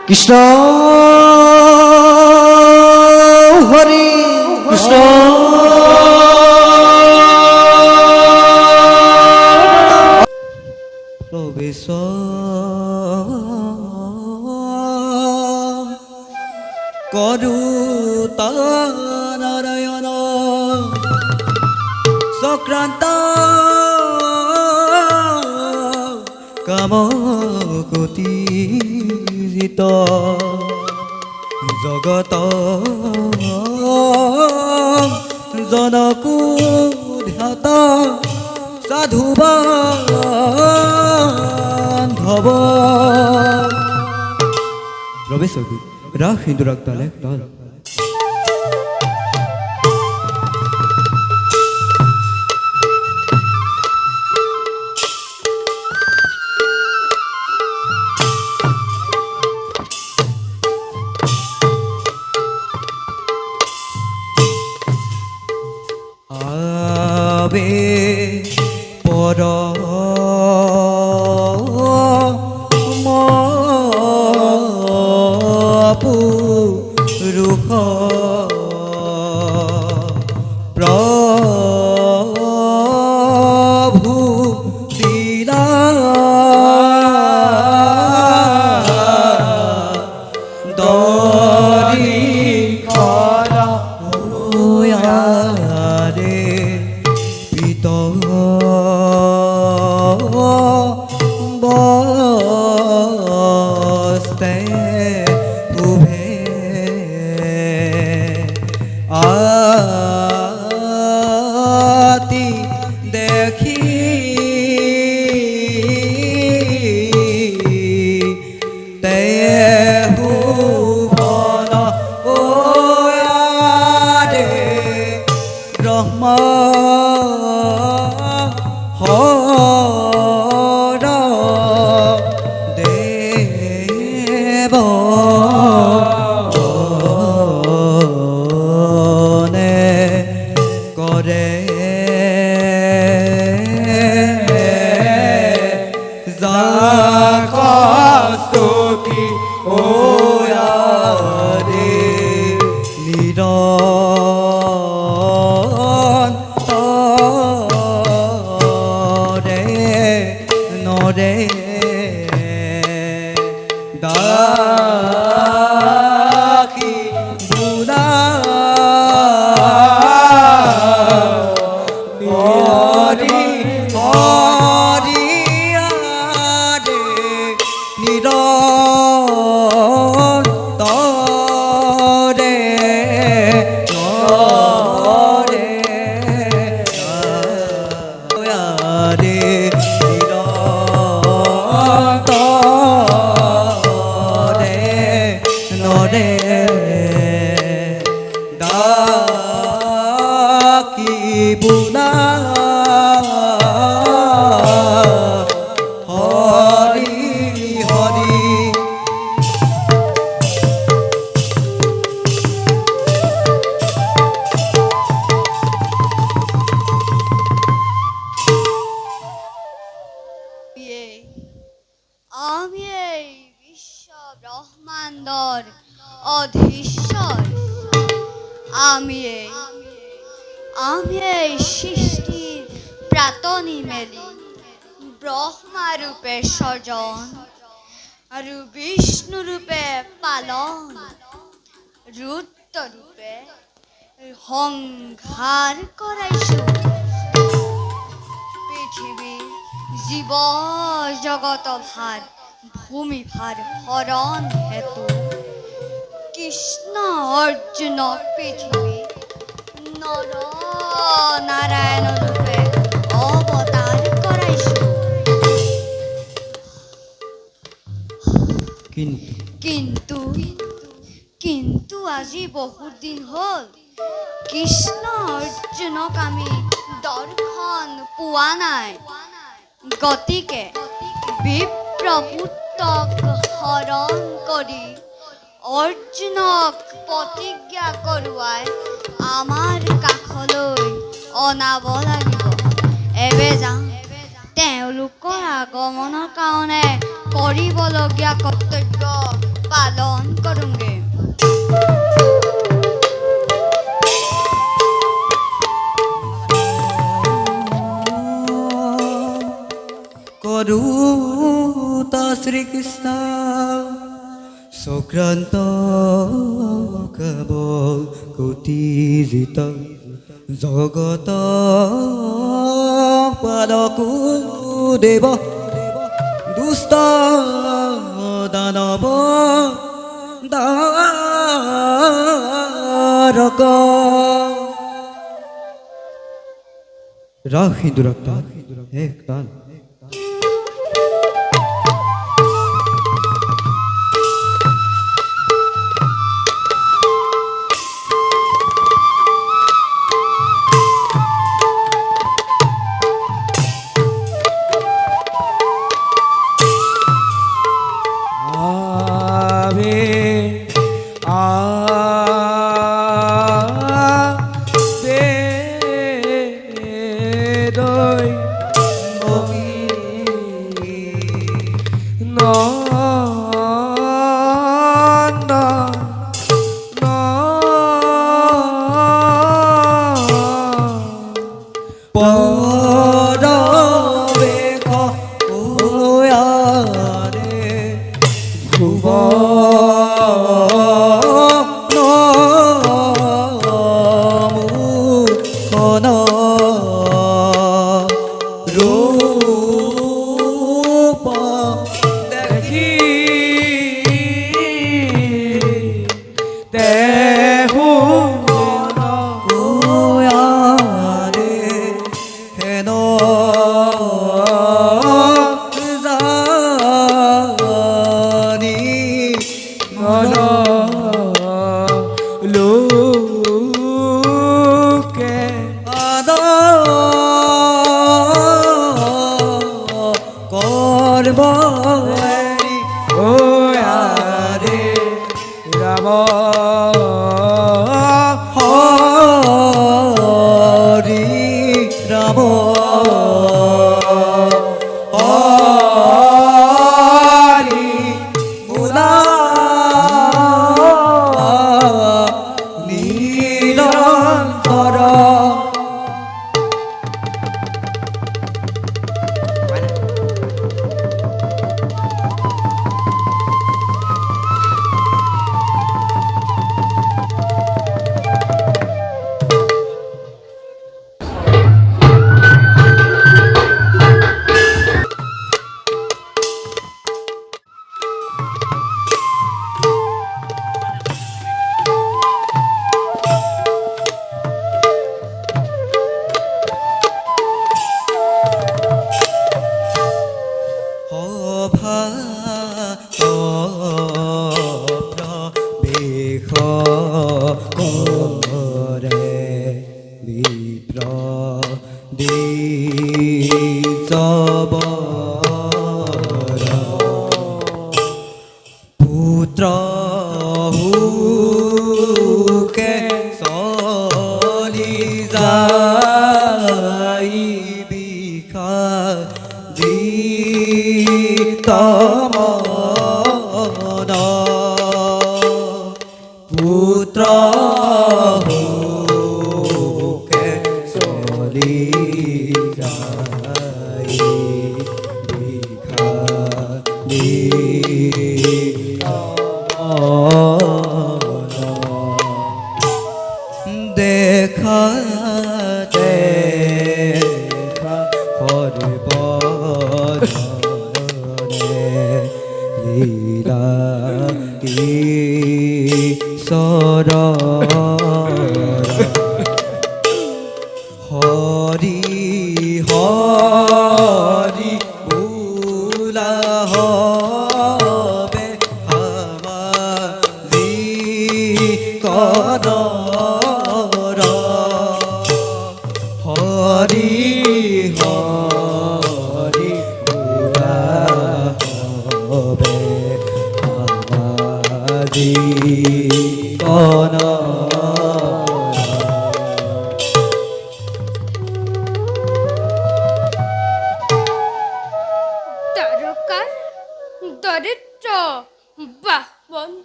কৃষ্ণ হরি কৃষ্ণ প্রবেশ করুতা নারায়ণ সক্রান্ত কামকোটিজিত জগত জনকো ধ্যাত সাধু বান্ধব প্রবেশ রাগ হিন্দু রাগ তালে তাল আবে পর পুরুষ প্রভু দিলা দরি করা রে পিত বস্তে উভে আতি দেখি তে ভুবন ও রে ব্রহ্ম হর দেব করে জাকি ও রে নির নরে ডাকি বুলা হরি হরি রে নিরন্তরে নরে রে নরে ডাকি বুলা হরি হরি আমি এই বিশ্ব ব্রহ্মাণ্ডর অধীশ্বর। আমি এই সৃষ্টির প্রাতনি মেলি ব্রহ্মা রূপে স্বজন আৰু বিষ্ণু রূপে পালন রুদ্র রূপে সংহার কৰাইছো। পৃথিবীৰ জীৱ জগত ভাৰ ভূমি ভাৰ হৰণ হেতু কৃষ্ণ অৰ্জুন পৃথিৱী নৰ নাৰায়ণ ৰূপে অৱতাৰ কৰাইছো। কিন্তু কিন্তু আজি বহুত দিন হ'ল কৃষ্ণ অৰ্জুনক আমি দৰ্শন পোৱা নাই। গতিকে বিপ্ৰপুত্ৰক হৰণ কৰি অৰ্জুনক প্ৰতিজ্ঞা কৰোৱাই আমাৰ কাষলৈ অনাব লাগিব। এবে যাওঁ তেওঁলোকৰ আগমনৰ কাৰণে কৰিবলগীয়া কৰ্তব্য पालन करूंगे। করুতা শ্রীকৃষ্ণ সংক্রান্ত কব কোটিজিত জগত পালকু দেব দুষ্ট দানব দারক রাগ হিন্দু রক্তা এক তাল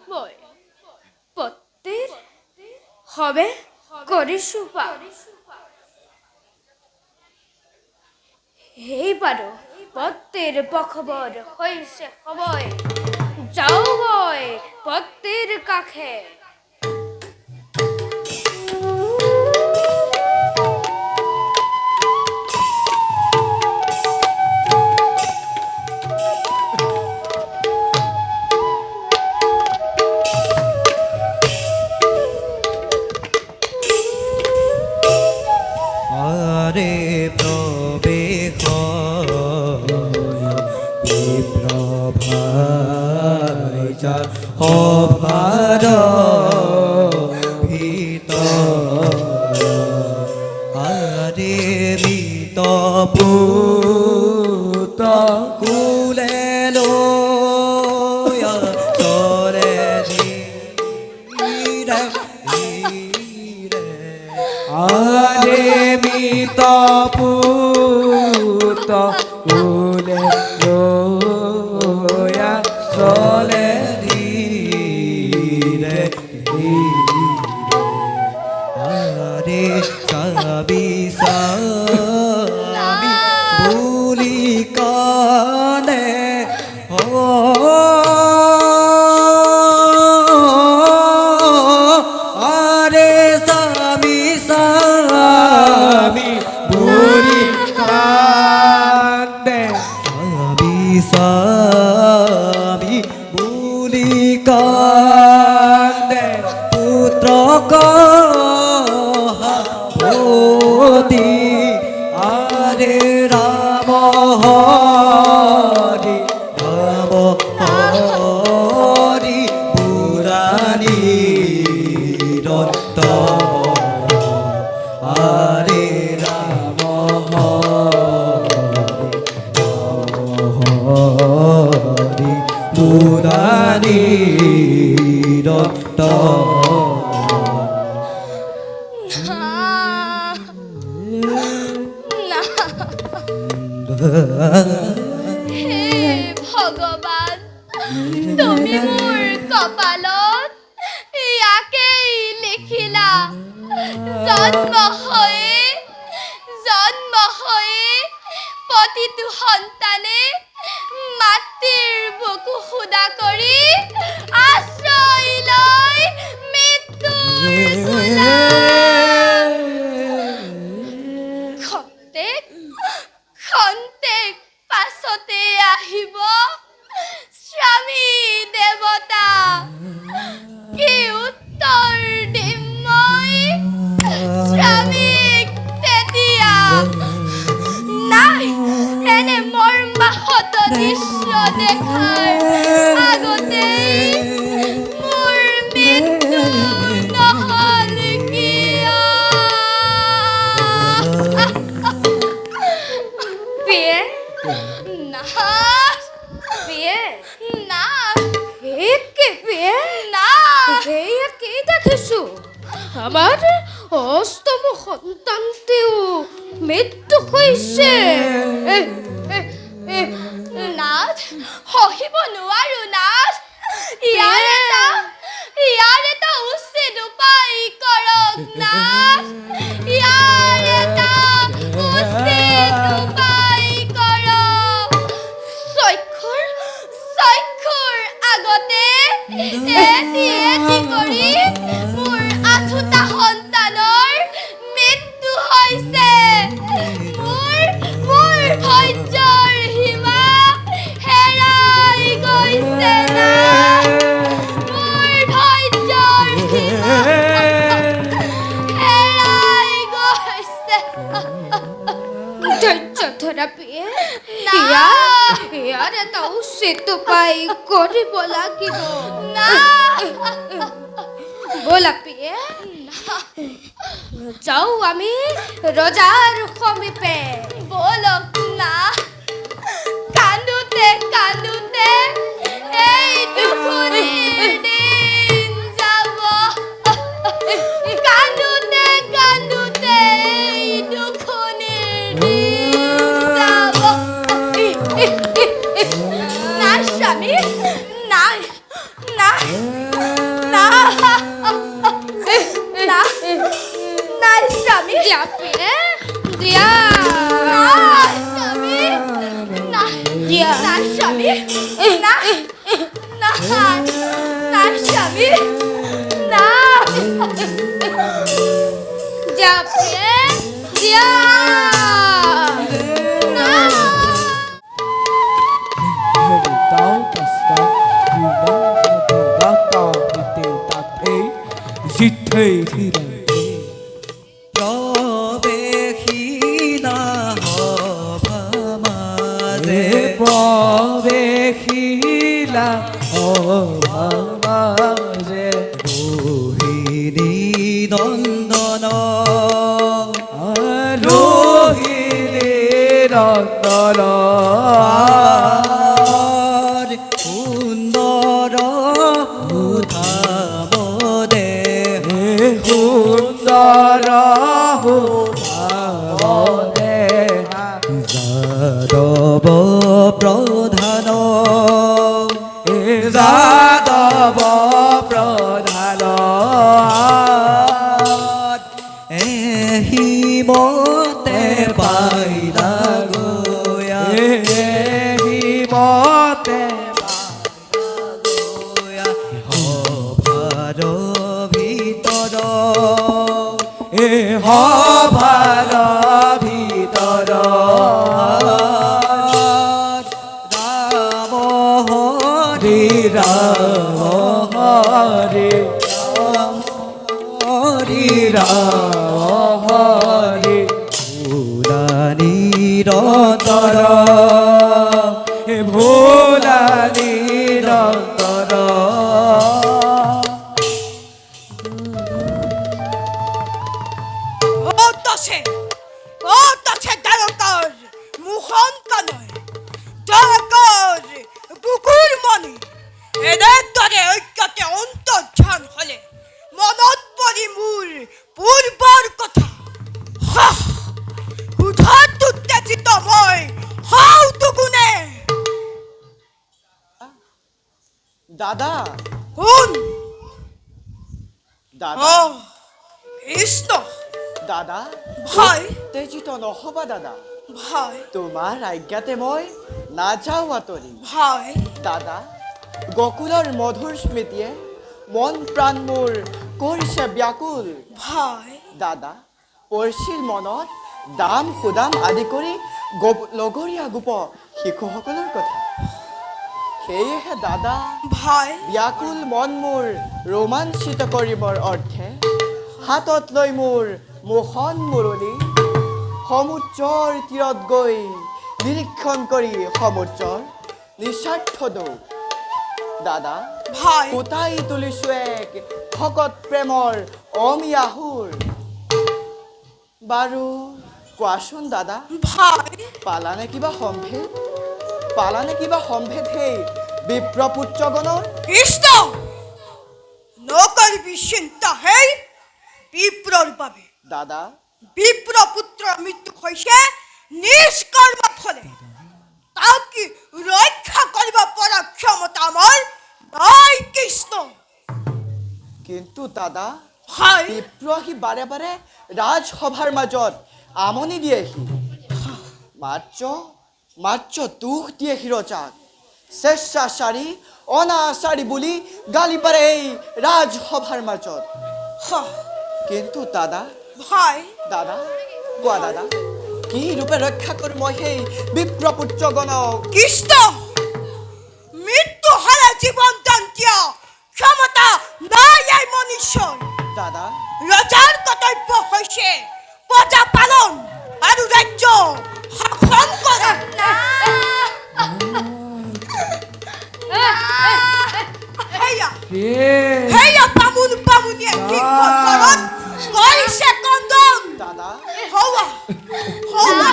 বই পত্তিৰ হবে কৰিছো পা এইবাৰো পত্তিৰ পখবৰ হৈছে হবই যাও বই পত্তিৰ কাষে আরে প্রবেশ বিপ্রভাইছা অভার ভিতর আরে মিত পুত কুলে লয়া তরে ধীরে ধীরে আরে মিত পুত কুলে লয়া চলে ধীরে ধীরে আরে সাবি সাবি ভুলি কানে আরে সাবি সাবি ভুলি কানে সাবি সাবি ভুলি কানে পুত্র কহতি আরে রাম হরি রাম হরি পুরাণী রত আরে রাম হরি পুরাণী রত হে ভগৱান তুমি মোৰ কপালত ইয়াকেই লিখিলা জন্ম হৈয়ে প্ৰতিটো সন্তানে মাতৃৰ বুকু সুদা কৰি আশ্ৰয় লয় মৃত্যুৰ কোলাত। খন্তেক পাছতে আহিব স্বামী দেৱতা কি উত্তৰ দিম মই স্বামীক তেতিয়া নাই এনে মৰ্মাহত দৃশ্য দেখাৰ আগতেই মোৰ মৃত্যু নহ'ল কিয় বিয়ে না বিয়ে না একে বিয়ে না একে দেখিছো আমার অষ্টম সন্তানটিও মৃত্যু হৈছে নাথ সহিব নোৱাৰো নাথ ইয়াৰ এটা উচিত উপায় কৰক নাথ ইয়াৰ এটা উচিত উপায় কৰক চক্ষুৰ আগতে এটি কৰি মোৰ আঠোটা সন্তানৰ মৃত্যু হৈছে মোৰ ধৈৰ্যৰ সীমা হেৰাই গৈছে না মোৰ ধৈৰ্যৰ সীমা হেৰাই গৈছে ধৈৰ্য ধৰা পিয়ে ইয়াৰ এটা উচিত উপায় কৰিব লাগিব না ব'লা পিয়ে যাওঁ আমি ৰজাৰ সমীপে ব'লক না কান্দোতে কান্দোতে এই দুখনিৰ দিন যাব কান্দোতে কান্দোতে এই দুখনিৰ দিন যাব নাই স্বামী নাই নাই তার স্বামী না যা প্রিয়ে যা না প্রবেশিনা হভামাজে প্রবেশিলা অভামাজে রোহিণী নন্দন রোহিণী নন্দন সুন্দর উধাম দেহ সুন্দর যাদব প্রধান যাদব প্রধান হিমতে পাইলা গোয়া হিমতে হভার ভিতর হভার ভিতর রাম হরি রাম হরে হরি রাম হরে পুরাণীর তর ভোলা নিরন্তর ওতাছে দায়কার মুখন কানয় দয়াকর বুকুর মনে এদের দরে ঐক্যতে অন্তর্ধান হলে মনত পরি মূল পূর্বর কথা হুঠাৎ উত্তেজিত মই হাউ দুগুণে দাদা হুন দাদা কৃষ্ণ দাদা ভাই উত্তেজিত নহবা দাদা ভাই তোমাৰ আজ্ঞাতে মই নাযাওঁ আঁতৰি ভাই দাদা গকুলৰ মধুৰ স্মৃতিয়ে মন প্ৰাণ মোৰ কৰিছে ব্যাকুল ভাই দাদা পৰিছিল মনত দাম সুদাম আদি কৰি লগৰীয়া গোপ শিশুসকলৰ কথা সেয়েহে দাদা ভাই ব্যাকুল মন মোৰ ৰোমাঞ্চিত কৰিবৰ অৰ্থে হাতত লৈ মোৰ মোহন মুৰলী সমুদ্ৰৰ তীৰত গৈ নিৰীক্ষণ কৰি সমুদ্ৰৰ নিস্বাৰ্থ দৌ দাদা ভাই ফুটাই তুলিছো এক ভকত প্ৰেমৰ অমিয়া সুৰ বাৰু কোৱাচোন দাদা ভাই পালানে কিবা সম্ভেদ সেই বিপ্ৰপুত্ৰগণৰ কৃষ্ণ নকৰিবি চিন্তা হেই বিপ্ৰৰ বাবে দাদা বিপ্ৰ পুত্ৰৰ মৃত্যু হৈছে নিষ্কৰ্মৰ ফলে তাক ৰক্ষা কৰিব পৰা ক্ষমতা আমাৰ নাই কৃষ্ণ কিন্তু দাদা ভাই বিপ্ৰহী বাৰে বাৰে ৰাজসভাৰ মাজত আমনি দিয়েহি মাত্ৰ দুখ দিয়েহি ৰজাক স্বেচ্ছাচাৰী অনাচাৰী বুলি গালি পাৰে এই ৰাজসভাৰ মাজত কিন্তু দাদা ভাই কোৱা দাদা কি ৰূপে ৰক্ষা কৰোঁ মই সেই বিপ্ৰপুত্ৰগণক কৃষ্ণ মৃত্যু হলে জীৱন দান্তীয় ক্ষমতা নাই এই মনুষ্যৰ দাদা ৰজাৰ কৰ্তব্য হৈছে প্ৰজা পালন আৰু ৰাজ্য শাসন কৰা হেয়া বামুণীয়ে ঘৰত কৰিছে কন্দন দাদা হওয়া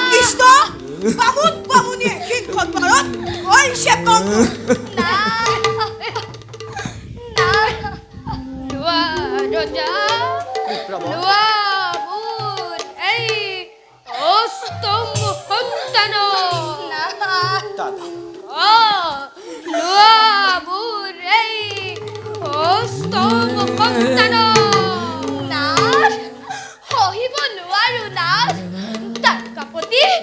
কৃষ্ণ বামুণীয়ে ঘৰত কৰিছে কন্দন বিপ্ৰবত দাদা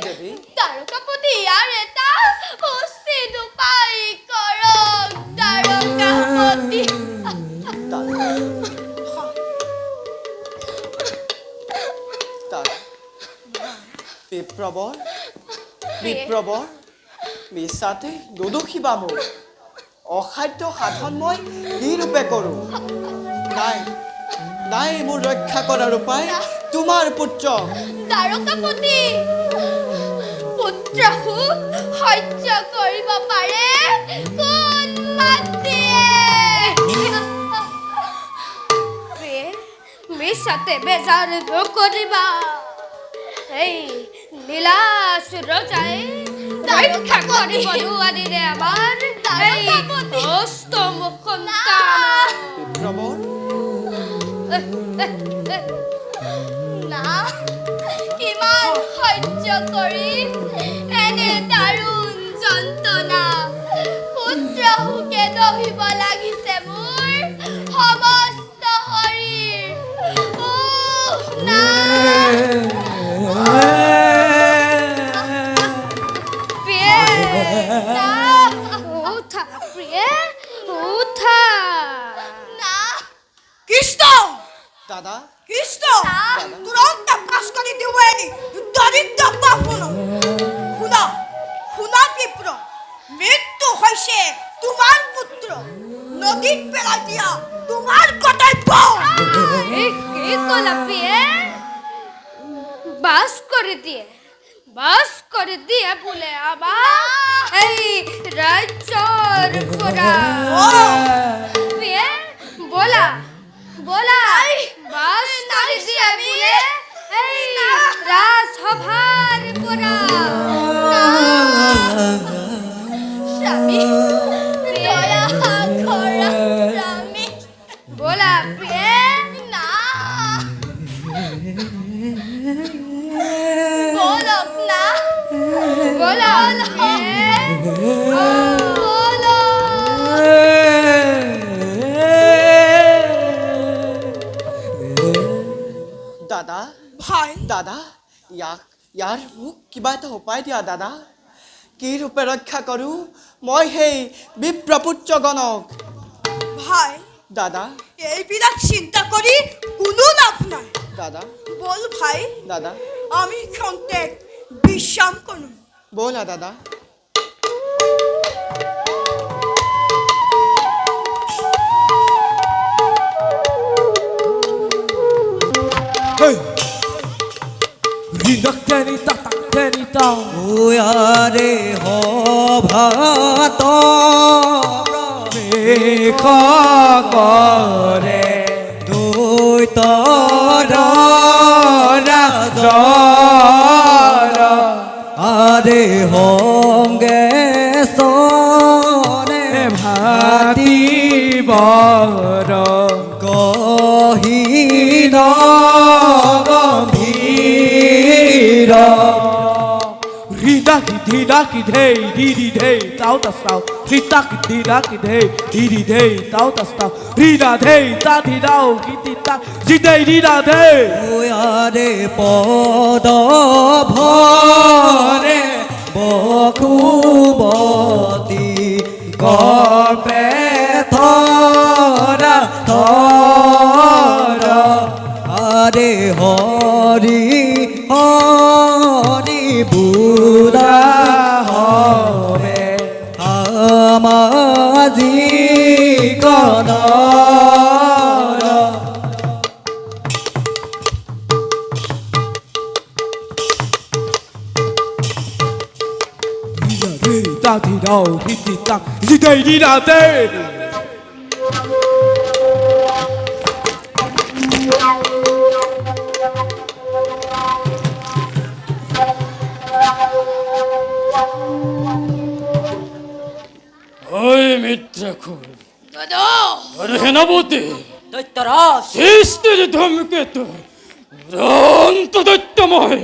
দেৱী তাৰকাপতি ইয়াৰ এটা উচিত উপায় কৰক তাৰকা বিপ্ৰবৰ বিপ্ৰবৰ মিছাতে নদোষিবা মোক অসাধ্য সাধন মই কি ৰূপে কৰোঁ নাই নাই মোৰ ৰক্ষা কৰাৰ উপায় তোমাৰ পুত্ৰ দ্বাৰকাপতি পুত্ৰহু সহ্য কৰিব পাৰে কোন মাতিয়ে মিছাতে বেজাৰ নকৰিবা এই নীলাসুৰ যায় ৰক্ষা কৰিব নোৱাৰিলে আমাৰ এই অষ্টম সন্তান বিপ্ৰবৰ না কিমান সহ্য কৰিম এনে দাৰুণ যন্ত্ৰণা পুত্ৰ সুখে দহিব লাগিছে মোৰ সমস্ত শৰীৰ না প্ৰিয়ে না উঠা প্ৰিয়ে উঠা না কৃষ্ণ দাদা কৃষ্ণ তুরন্ত পাশ করে দিব এনি দরিদ্র বাপুন শুনা শুনা বিপ্র মৃত্যু হয়েছে তোমার পুত্র নদীত পেলাই দিয়া তোমার কর্তব্য কি কলা প্রিয়ে বাস করে দিয়ে বলে আবার এই রাজ্যর পুরা প্রিয়ে বলা বাস করে দিয়ে বলে এই রাজসভার পুরা স্বামী দয়া করা স্বামী বলা প্রিয়ে না বলক না বলা বলো দাদা ভাই দাদা ইয়াৰ মোক কিবা এটা উপায় দিয়া দাদা কি ৰূপে ৰক্ষা কৰোঁ মই সেই বিপ্ৰপুত্ৰগণক ভাই দাদা এইবিলাক চিন্তা কৰি কোনো লাভ নাই দাদা বল ভাই দাদা আমি ক্ষন্তেক বিশ্ৰাম কৰোঁ ব'লা দাদা ওয়ারে হভাত মেঘ কৰে দৈত ৰাজৰ আরে হংগে সনে ভাতিবৰ গহীন গম্ভীর Ridaki dhei didi dhei tau ta stau Ridaki dhei didi dhei tau ta stau Rida dhei ta thi dau kiti ta Zidei rida dhei ওয়ারে পদ ভরে বকুবতী গর্বে থরা থরা আরে হরি হরি বুড়া হবে আমাজি গণরা ta thi dau kiti ta Zidei rida dhei ওই মিত্রকুল দাদা আরে হেনাবতী দৈত্যরাজ সৃষ্টির ধূমকেতু অন্ত দৈত্যময়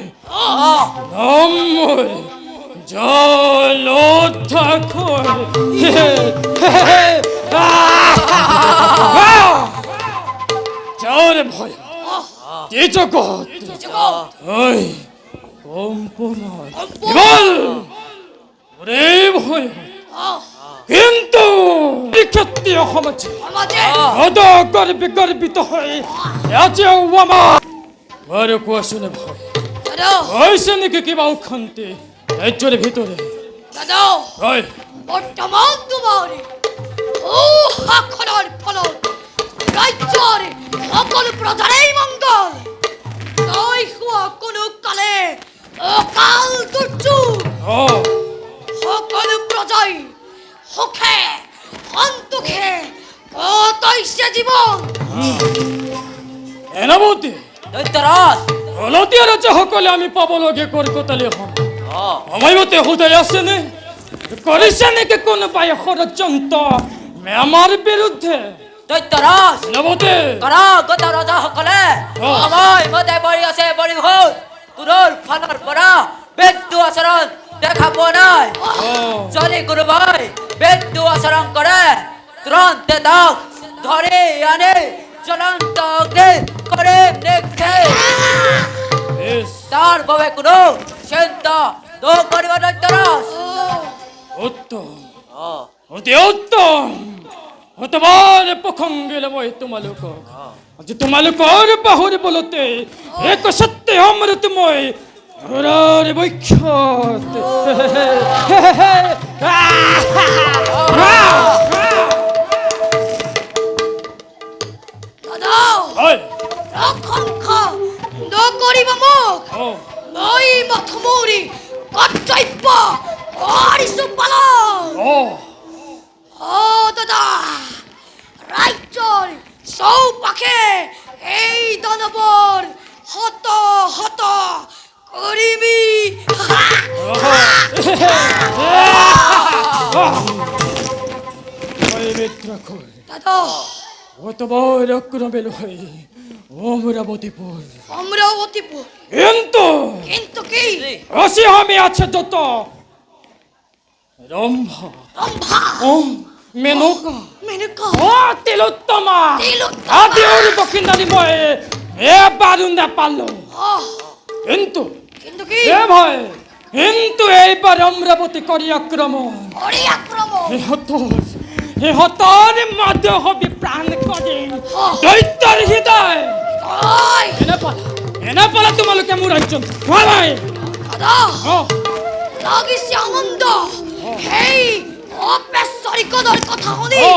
নাময় জল ঠাকুর যাওরে ভয় যে জগৎ ওই কম্পমান বল ওরে ভয় কিন্তু ক্ষত্রিয় সমাজে গর্বিত হয়ে আজও আমার বড় কুয়াশনে ভয় দাদা হয়েছে নাকি কিবা অশান্তি রাজ্যের ভিতরে? দাদা ওই বর্তমান তোমার ও হাখরার ফলত রাজ্যের সকল প্রজারই মঙ্গল তাই হওয়া কোনো কালে অকাল দুর্যোগ ও সকল প্রজাই সুখে সন্তোষে কতইছে জীবন এনাবতী দৈত্যরাজ অলতীয় রাজ্য সকলে আমি পাব লগে করকতালি হম সময়মতে হুদাই আছে নে করিছে নাকি কোনোবাই ষড়যন্ত্র আমার বিরুদ্ধে? দৈত্যরাজ এনাবতী কৰাগত ৰজাসকলে সময়মতে পৰি আছে পৰিভূত কোনোৰ ফালৰ পৰা বেদটো আচৰণ দেখা পোৱা নাই যদি কোনোবাই বেদটো আচৰণ কৰে তুৰন্তে তাক ধৰি আনি জ্বলন্ত অগ্নি কৰি নিক্ষেপ বেশ তাৰ বাবে কোনো চিন্তা নকৰিব দৈত্যৰাজ উত্তম অতি উত্তম অতবার পখঙ্গেল মই তোমালোক আজি তোমালোকৰ বাহুৰ বলতে এক সত্য অমৃতময় হৰৰ বৈক্ষত দাদা ঐ অসংখ নকৰিব মোক ও মই মথমৌৰি কৰ্তব্য কৰিছো পালন ও ও দাদা ৰাজ্যৰ চৌপাশে এই দানৱৰ হত হত কৰিবি ওই মিত্র কই দাদা অতবার অক্রমেল হই অমরাবতীপুর অমরাবতীপুর কিন্তু কিন্তু কি রসি আমি আছে যত রম্ভা রম্ভা ও মেনকা মেনকা ও তিলোত্তমা তিলোত্তমা। আদি ওর বকিন্দারি বয়ে এ বারুন্দা পারলো কিন্তু কিন্তু কি এ ভয় কিন্তু এইবার অমরাবতী করি আক্রমণ হরি আক্রমণ এ হতর মধ্যে হবে প্রাণ করে দৈত্যর হৃদয় ওই এনে পালা তোমালোকে মুরাঞ্চন ভাই দাদা ও লাগিছে আনন্দ হেই অপেশ্বরিকদের কথা শুনি ও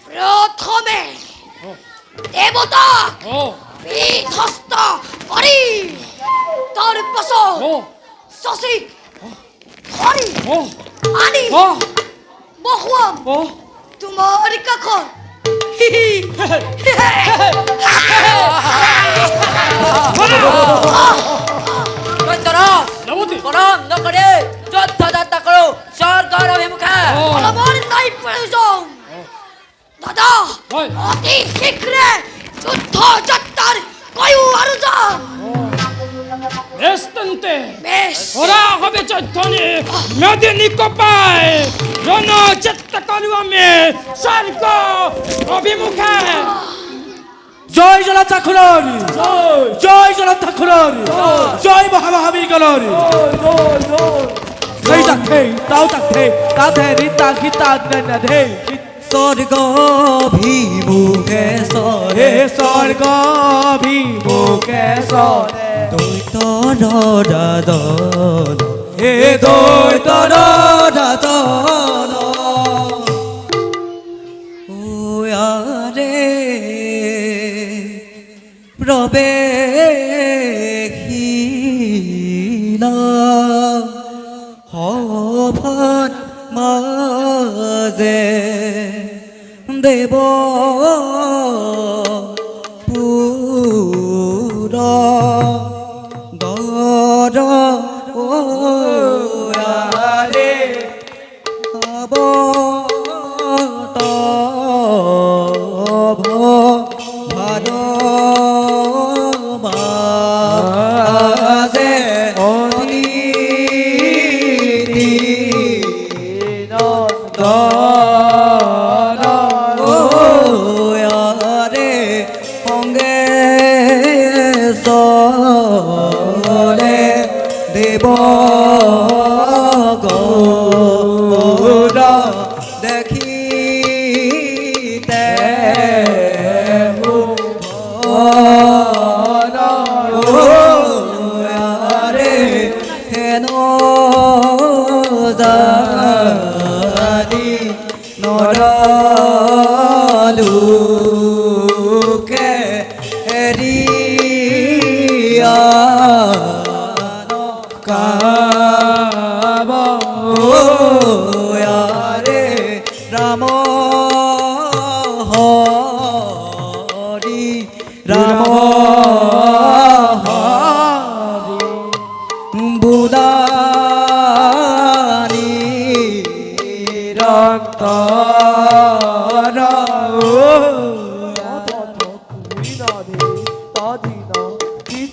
প্রথমে দেবতা ও বিধ্বস্ত করি তার পাছত ও শশীক ধরি ও আনি ও বহুয়াম ও তোমার কাখন দৈত্যরাজ নবতী গৰম নকৰি যুদ্ধযাত্ৰা কৰোঁ স্বৰ্গৰ অভিমুখে আমার নাই প্রয়োজন দাদা ওই অতি শীঘ্রে যুদ্ধ যাত্রার কয়ু আয়োজন বেস্তন্তে বেশ ওরা হবে চৈতন্যে মেদিনী কপায় জন চেষ্টা করু আমি স্বর্গ অভিমুখে জয় জলা চাকুরারি জয় জলা চাকুরারি জয় মহামহাবীর গলরি সেই তাকে তাও তাকে তাতে রিতা গীতা না ধে স্বৰ্গ ভিমুখে হে স্বর্গ বিমুখে সরে দৈত নৰাজন হে দৈত নৰাজন ওয়ারে প্রবেশিলা হভন মাজে দেব পুৰ দৰ ওয়ারে অবতভ ভারমাজে অতিথি ওয়ারে সঙ্গে চলে দেব গৌৰ দেখিতে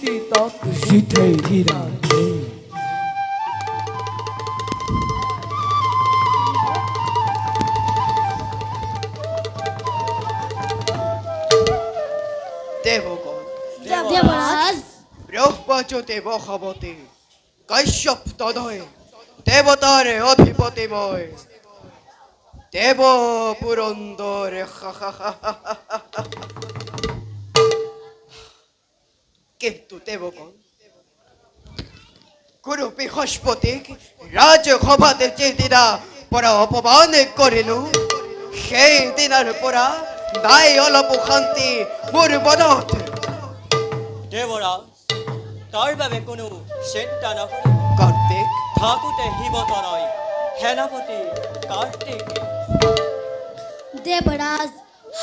kiti tak jithe hira dhei. দেবগণ দেবরাজ ব্রহ্মজ্যোতি বহবতী কশ্যপ তদয় দেবতার অধিপতিময় দেব পুরন্দর কিন্তু দেবগণ গুরু বৃহস্পতিক রাজসভাতে যেদিনা পরা অপমান করিল সেই দিনার পরা নাই অলপ শান্তি মোৰ মনত। দেৱৰাজ তাৰ বাবে কোনো চিন্তা নকৰে কাৰ্তিক থাকোঁতে শিৱতনয় সেনাপতি কাৰ্তিক দেবরাজ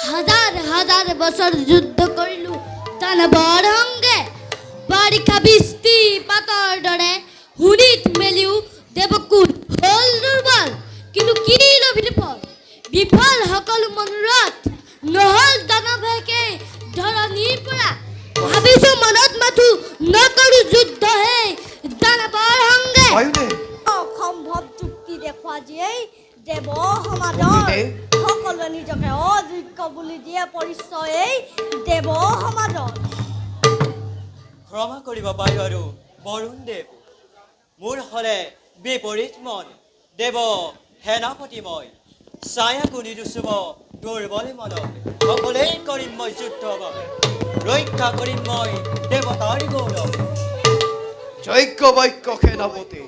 হাজার হাজার বছর যুদ্ধ করিলু দানৱৰ সঙ্গে বাৰিষা বৃষ্টি পাতৰ দৰে হুনিত মেলিও দেৱকুল হল দুৰ্বল কিন্তু কি বিফল বিফল সকলো মনোৰথ নহল দানৱেকে ধৰণিৰ পৰা ভাবিছো মনত মাথো নকৰো যুদ্ধ হে দানৱৰ সঙ্গে হয়নে অসম্ভৱ যুক্তি দেখুৱা যিয়েই দেৱ সমাজৰ সকলোৱে নিজকে অযোগ্য বুলি দিয়ে পৰিচয়েই দেৱ সমাজৰ। ক্ষমা কৰিব পাৰি আৰু বৰুণ দেৱ মোৰ হ'লে বিপৰীত মন দেৱ সেনাপতি মই ছায়া গুণি দুচুব দুৰ্বল মনত সকলোৱে কৰিম মই যুদ্ধ বাবে ৰক্ষা কৰিম মই দেৱতাৰ গৌৰৱ যজ্ঞ বৈক্য সেনাপতি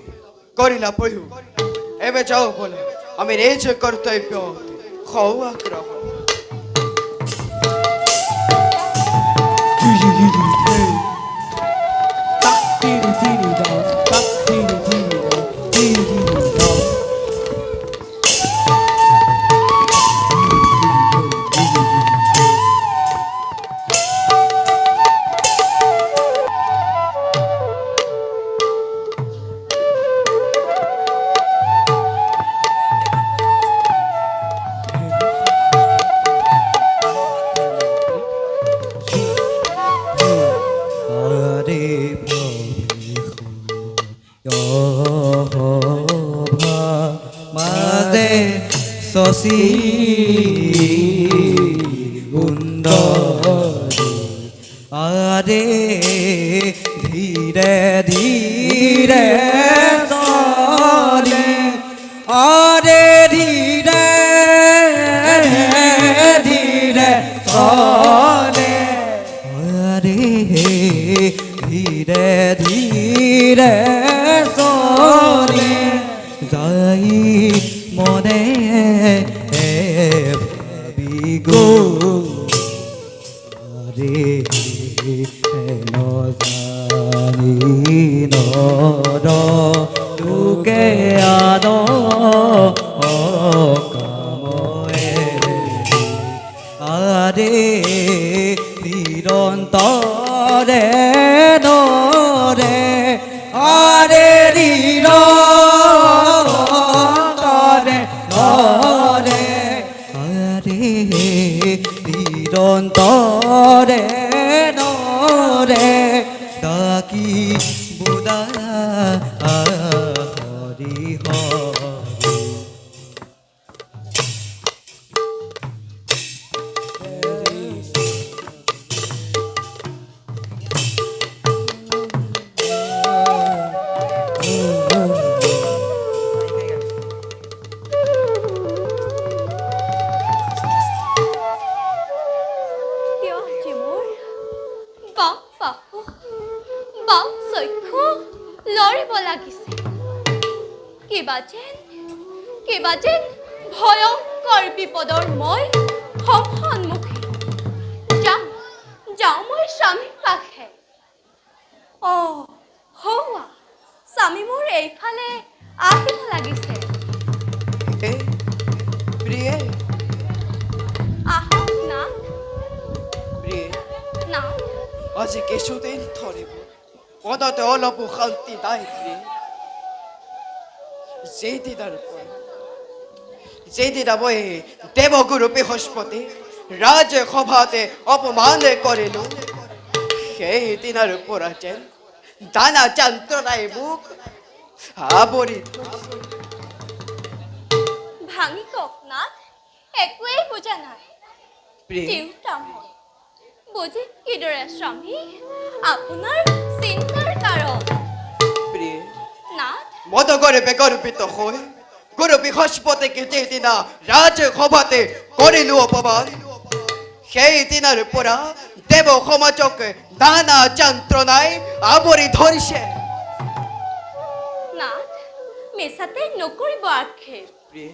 কৰিলা প্ৰয়োগ এবে যাও বলে আমি নিজ কৰ্তব্য খোৱা গ্ৰহ Diri diri dhei. Tak diri diri dao. Tak diri diri dao. Diri diri dao. মাদে শশী সুন্দরী আরে ধীরে ধীরে চলে আরে ধীরে ধীরে চলে আরে ধীরে ধীরে চলে যাই মনে ভাবি গো রে জানি নর লোকে আদ কাময়ে আরে নিরন্তরে নরে আরে নিরন্তরে নরে আরে নিরন্তরে নরে ডাকি বুদা হরি হরি কিয় হৈছে মোৰ বাপ বাপু বাপ চক্ষু লৰিব লাগিছে কিবা যেন ভয়ংকৰ বিপদৰ মই সন্মুখী যাওঁ মই স্বামীৰ কাষে হৌৱা স্বামী মোৰ এইফালে আহিব লাগিছে প্ৰিয়ে আহক না প্ৰিয়ে না আজি কিছুদিন ধৰিব পদতে অলপো শান্তি নাই প্ৰিয়ে যেদিনা মই দেৱগুৰু বৃহস্পতি ৰাজসভাতে অপমান কৰিলো সেইদিনাৰ পৰা যেন দানা যন্ত্ৰণাই মোক আৱৰি থৈছে। ভাঙি কওক নাথ, একোৱেই বুজা নাই। প্ৰিয়ে, তিৰোতা মই বুজি কিদৰে স্বামী আপোনাৰ চিন্তাৰ কাৰণ। প্ৰিয়ে, নাথ, মদগৰ্ভে গৰ্বিত হৈ গুৰু বৃহস্পতিকে যিদিনা ৰাজসভাতে কৰিলো অপমান, সেইদিনাৰ পৰা দেৱ সমাজক নানা যন্ত্ৰণাই আৱৰি ধৰিছে। নাথ, মিছাতে নকৰিব আক্ষেপ। প্ৰিয়ে,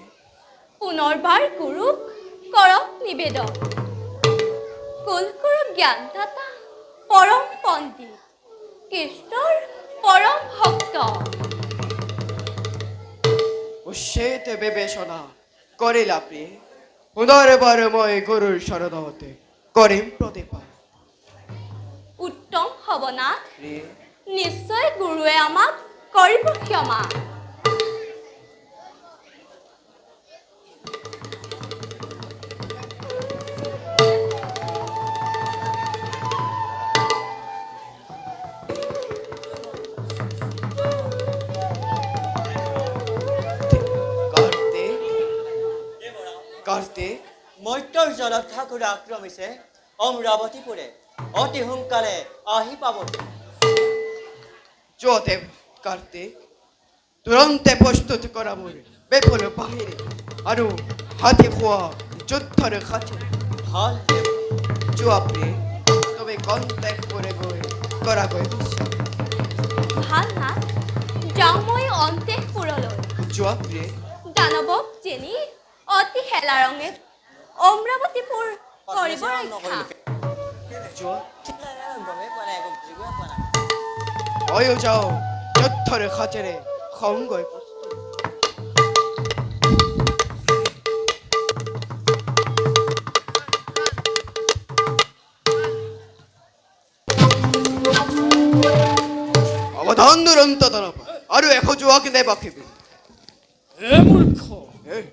পুনৰবাৰ গুৰুক কৰক নিবেদন। কুলগুৰু জ্ঞানদাতা পৰম পণ্ডিত কৃষ্ণৰ পৰম ভক্ত। উচিত বিবেচনা কৰিলা প্ৰিয়ে। পুনৰবাৰ মই গুৰুৰ চৰণতে কৰিম প্ৰতিপাল। উত্তম হ'ব নাথ, প্ৰিয়ে, নিশ্চয় গুৰুৱে আমাক কৰিব ক্ষমা। কাৰ্তিক, কাৰ্তিক, মৰ্ত্যৰ জলত ঠাকুৰ আক্ৰমিছে অমৰাৱতীপুৰে, অতি সোনকালে আহি পাব। যোৱাতে কাৰ্তিক, তুৰন্তে প্ৰস্তুত কৰা মোৰ বেফল বাহিনী আৰু হাতী খোৱা যুদ্ধৰ খাতি। ভাল দেৱ, যোৱা প্ৰিয়ে, তুমি কণ্টেক কৰি গৈ কৰাগৈ। ভাল নাথ, যাওঁ মই অন্তেশপুৰলৈ। যোৱা প্ৰিয়ে, দানৱক যেনি অতি হেলা ৰঙে অমৰাৱতীপুৰ কৰিব ৰক্ষা। যোৱা, গমেই পোৱা নাই, একো বুজিবই পোৱা নাই। ময়ো যাওঁ যুদ্ধৰ খাতিৰে সংগই প্ৰস্তুত। অৱধান দুৰন্ত দানৱ আৰু এশ যোৱাক নেবাখিবি। এ মূৰ্খ, এই,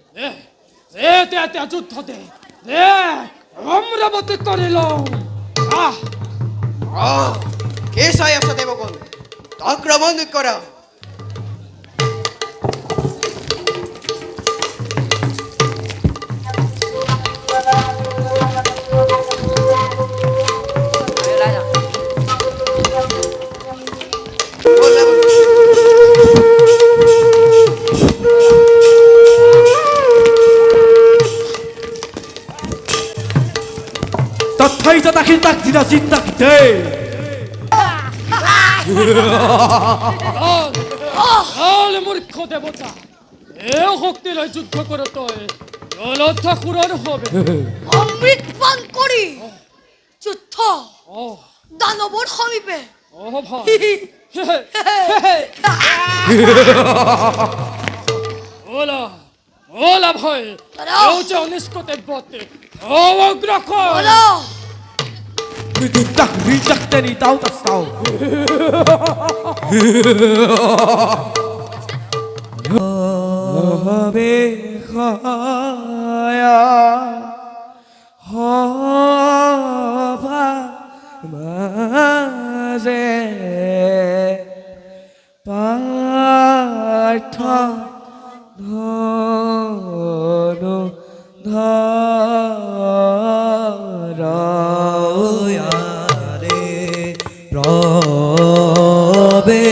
এতিয়া যুদ্ধ দে, অমৰাৱতী কৰি লওঁ। কি চাই আছ দেৱগণ? আক্ৰমণ কৰা। রাজা বলে, বলে। তথাই তাকি তাক দিনা চিন্তা কিতে মূৰ্খ দেৱতা, এই শক্তি লৈ যুদ্ধ কৰ তই, জলত ঠাকুৰৰ হবে। অমৃত পান কৰি যুদ্ধ অ' দানৱৰ সমীপে। অ' ভাল। ওলা ওলা ভয়, যে অনিষ্কতে বতে অগ্ৰসৰ। বলো, tak rijak teni tau tak tau হবে khaya hova maze partha dhanu dhara রবে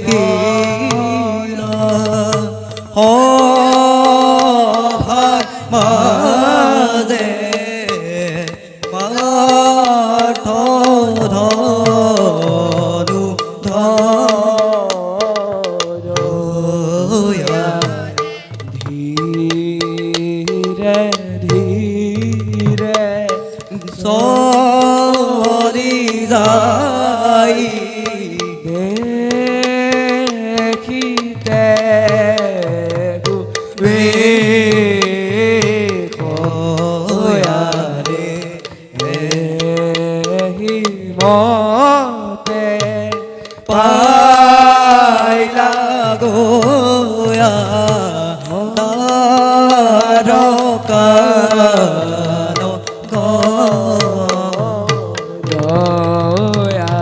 কিনা হভার মাঝে মাঠ ধনু ধয়া ধীরে ধীরে সরি যাই দেখিতে কয়ারে মতে পাইলা গোয়া তারকানো দয়া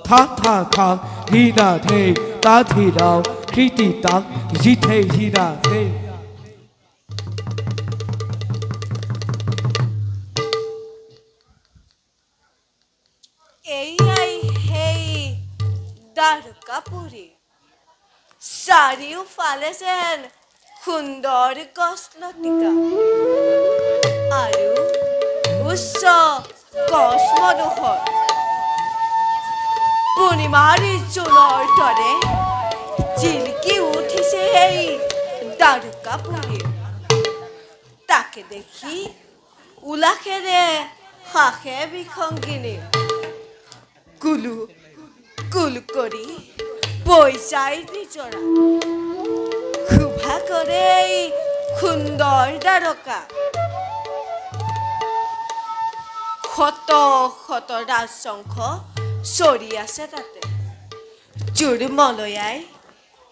থা থা থা হীরা ধে তা ধীরাও কৃতি তাক জিথে হীরা ধে এইয়াই সেই দ্বাৰকাপুৰী চাৰিওফালে যেন সুন্দৰ গছ লতিকা আৰু উচ্চ গছ মনোহৰ পূৰ্ণিমাৰ জোনৰ দৰে জিলকি উঠিছে সেই দ্বাৰকাপুৰী তাকে দেখি উলাসেৰে হাঁহে বিসংগিনী কুলু কুল কৰি বৈ যায় নিজৰা শোভা কৰে এই সুন্দৰ দ্বাৰকা শত শত ৰাজশংখ চৰি আছে তাতে জোৰ মলয়াই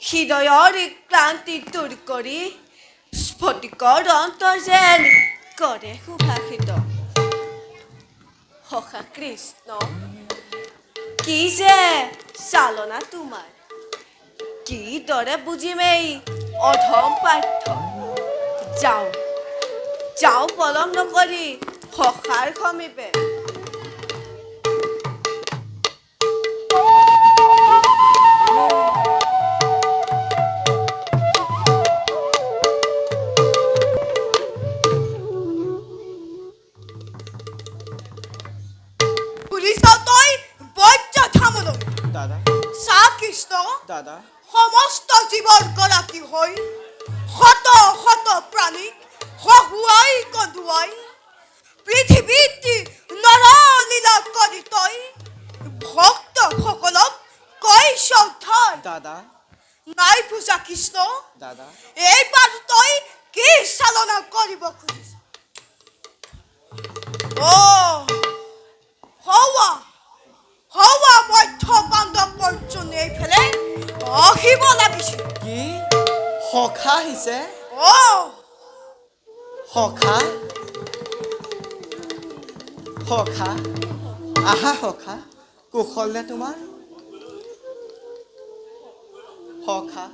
হৃদয়ৰ ক্লান্তি দূৰ কৰি স্ফটিকৰ অন্তৰ যেন কৰে সুভাষিত সখা কৃষ্ণ কি যে চালনা তোমাৰ কি দৰে বুজিমেই অধম পাৰ্থ যাওঁ যাওঁ পলম নকৰি সখাৰ সমীপে দাদা চা কৃষ্ণ দাদা সমস্ত জীৱৰ গৰাকী হৈ শত শত প্ৰাণীক হহুৱাই কন্দুৱাই পৃথিৱীত নৰলীলা কৰি তই ভক্তসকলক কৈ সৌধান দাদা নাই পূজা কৃষ্ণ দাদা এইবাৰ তই কি চালনা কৰিব খুজিছ হৱা মধ্য পাণ্ডৱ পৰ্যন্ত এইফালে আহিব লাগিছিল কি সখা আহিছে সখা সখা আহা সখা কুশল নে তোমাৰ সখা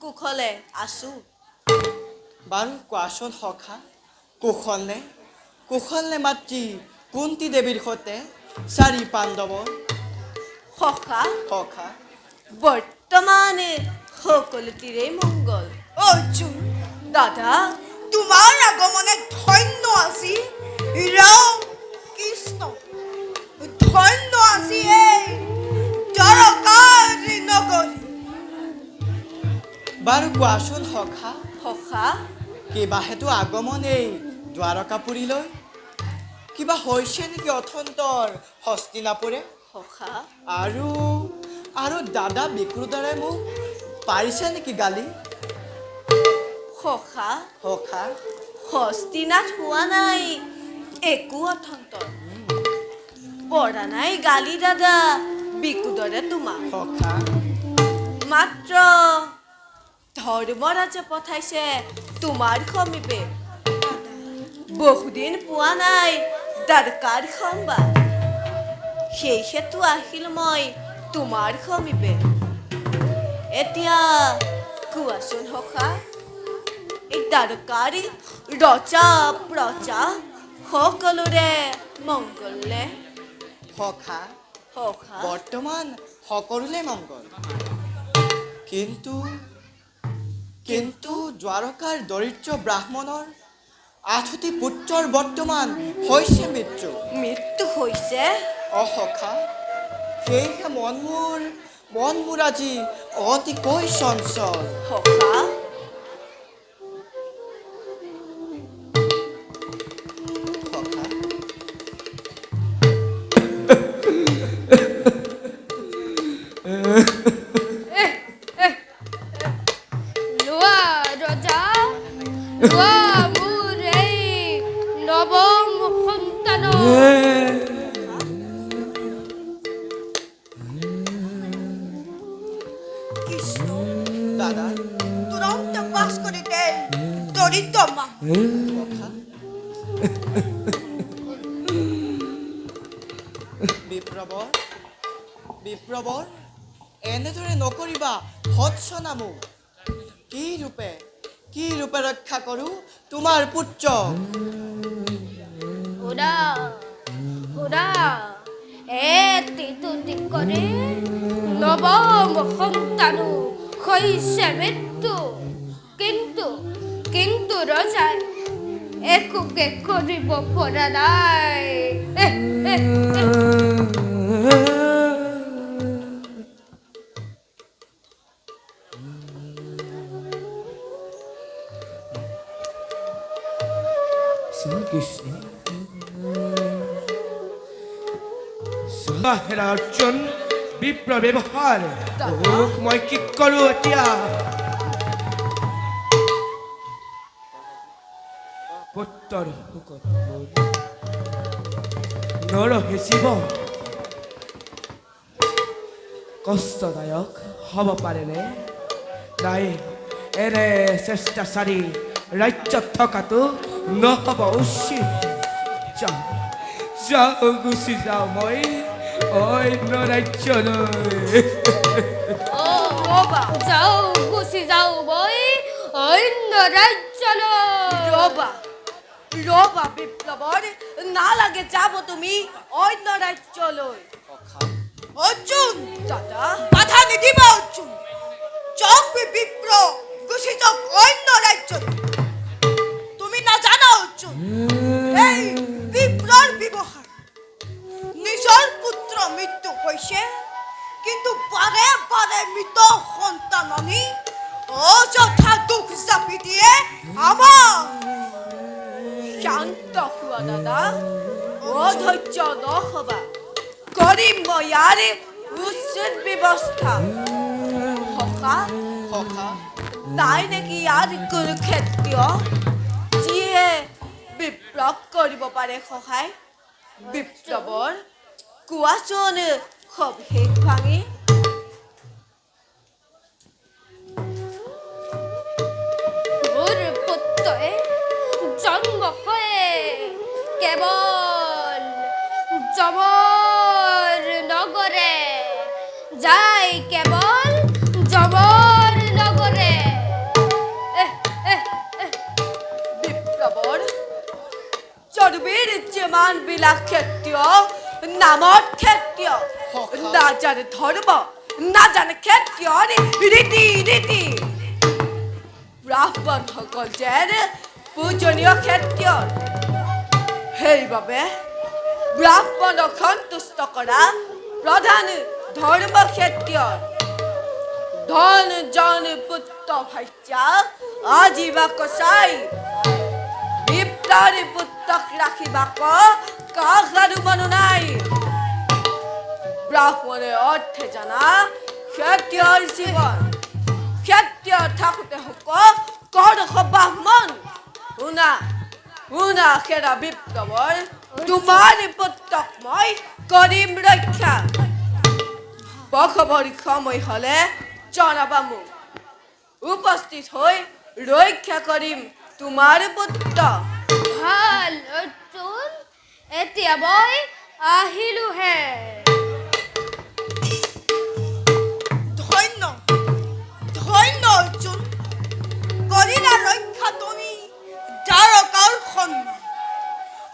কুশলে আছো বাৰু কোৱাচোন সখা কুশল নে মাতৃ কুন্তি দেৱীৰ সৈতে চাৰি পাণ্ডৱৰ সখা সখা বৰ্তমানে সকলোটিৰে মংগল অৰ্জুন দাদা তোমাৰ আগমনে ধন্য আজি ৰাম কৃষ্ণ ধন্য আজি এই দ্বাৰকাৰী নগৰী বাৰু কোৱাচোন সখা সখা কিবা হেতু আগমন এই দ্বাৰকাপুৰীলৈ কিবা হৈছে নেকি অথন্তৰ হস্তিনাপুৰে সখা আৰু দাদা বিক্ৰুদাৰে মোক পাৰিছে নেকি গালি সখা সখা হস্তিনাথ হোৱা নাই একো অথন্তৰ পৰা নাই গালি দাদা বিকুদৰে তোমাক সখা মাত্ৰ ধৰ্মৰাজে পঠাইছে তোমাৰ সমীপে বহুদিন পোৱা নাই দ্বাৰকাৰ সংবাদ সেই হেতু আহিল মই তোমাৰ সমীপে এতিয়া কোৱাচোন সখা এই দ্বাৰকাৰী ৰজা প্ৰজা সকলোৰে মংগল নে সখা সখা বৰ্তমান সকলোৰে মংগল কিন্তু দ্বাৰকাৰ দৰিদ্ৰ ব্ৰাহ্মণৰ 8টি পুত্ৰৰ বৰ্তমান হৈছে মৃত্যু হৈছে সখা সেয়েহে মন মোৰ আজি অতিকৈ চঞ্চল সখা সখা লোৱা ৰজা লোৱা মোৰ এই নৱম সন্তান কৃষ্ণ দাদা তুৰন্ত পাছ কৰি দে তমা বিপ্ৰবৰ বিপ্ৰবৰ এনেদৰে নকৰিবা ভৎসনা মোক কি ৰূপে ৰক্ষা কৰোঁ তোমাৰ পুত্ৰ ওরা ওরা এতি করে নবম সন্তানো হইছে মৃত্যু কিন্তু কিন্তু রজায় একোকে কৰিব পৰা নাই শ্রীকৃষ্ণ হেৰা অৰ্জুন বিপ্ৰ ব্যৱহাৰ মই কি কৰোঁ এতিয়া পুত্ৰৰ শোকত নৰহে জীৱ কষ্টদায়ক হ'ব পাৰেনে নাই এনে চেষ্টাচাৰী ৰাজ্যত থকাটো নহ'ব উচিত যাওঁ গুচি যাওঁ মই অন্য ৰাজ্যলৈ যাও গুচি যাও বই অন্য ৰাজ্যলৈ ৰবা বিপ্লৱৰ নালাগে যাব তুমি অন্য ৰাজ্যলৈ অৰ্জুন দাদা বাধা নিদিবা অৰ্জুন যাওক বিপ্ৰ গুচি যাওক অন্য ৰাজ্যলৈ তুমি নাজানা অৰ্জুন এই বিপ্ৰৰ ব্যৱহাৰ নিজৰ পুত্ৰ মৃত্যু হৈছে কিন্তু বাৰে বাৰে মৃত সন্তান আনি অযথা দুখ জাপি দিয়ে আমাক শান্ত হোৱা দাদা অধৈৰ্য নহবা কৰিম মই ইয়াৰ উচিত ব্যৱস্থা সখা তাই নেকি ইয়াৰ কুৰুক্ষেত্ৰীয় যিয়ে বিপ্লৱ কৰিব পাৰে সহায় বিপ্লৱৰ কোৱাচোন সবিশেষ ভাঙি মোৰ পুত্ৰই জন্ম হয়ে কেৱল যমৰ নগৰে যায় কেৱল যমৰ নগৰে বিপ্লৱৰ চৰ্বিৰ যিমান বিলাক ক্ষেত্ৰীয় নামত ক্ষেত্ৰীয় নাজানে ধৰ্ম নাজানে ক্ষেত্ৰীয়ৰ ৰীতি ব্ৰাহ্মণসকল যেন পূজনীয় ক্ষেত্ৰীয় সেইবাবে ব্ৰাহ্মণক সন্তুষ্ট কৰা প্ৰধান ধৰ্ম ক্ষেত্ৰীয় ধন জন পুত্ৰ ভাইচা আজীৱা কচাই বিপ্লৰ পুত্ৰক ৰাখিবাক কাষ আৰু মানুহ নাই ব্ৰাহ্মণে অৰ্থে জানা ক্ষেত্ৰীয়ৰ জীৱন ক্ষেত্ৰীয় থাকোঁতে হোক কৰ ব্ৰাহ্মণ শুনা খেৰা বিপ্লৱৰ তোমাৰ পুত্ৰক মই কৰিম ৰক্ষা বখবৰ সময় হ'লে জনাবা মোক উপস্থিত হৈ ৰক্ষা কৰিম তোমাৰ পুত্ৰ ভাল অৰ্জুন এতিয়া মই আহিলোহে ধন্য অৰ্জুন কৰিলা ৰক্ষা তুমি দ্বাৰকাৰ সন্মান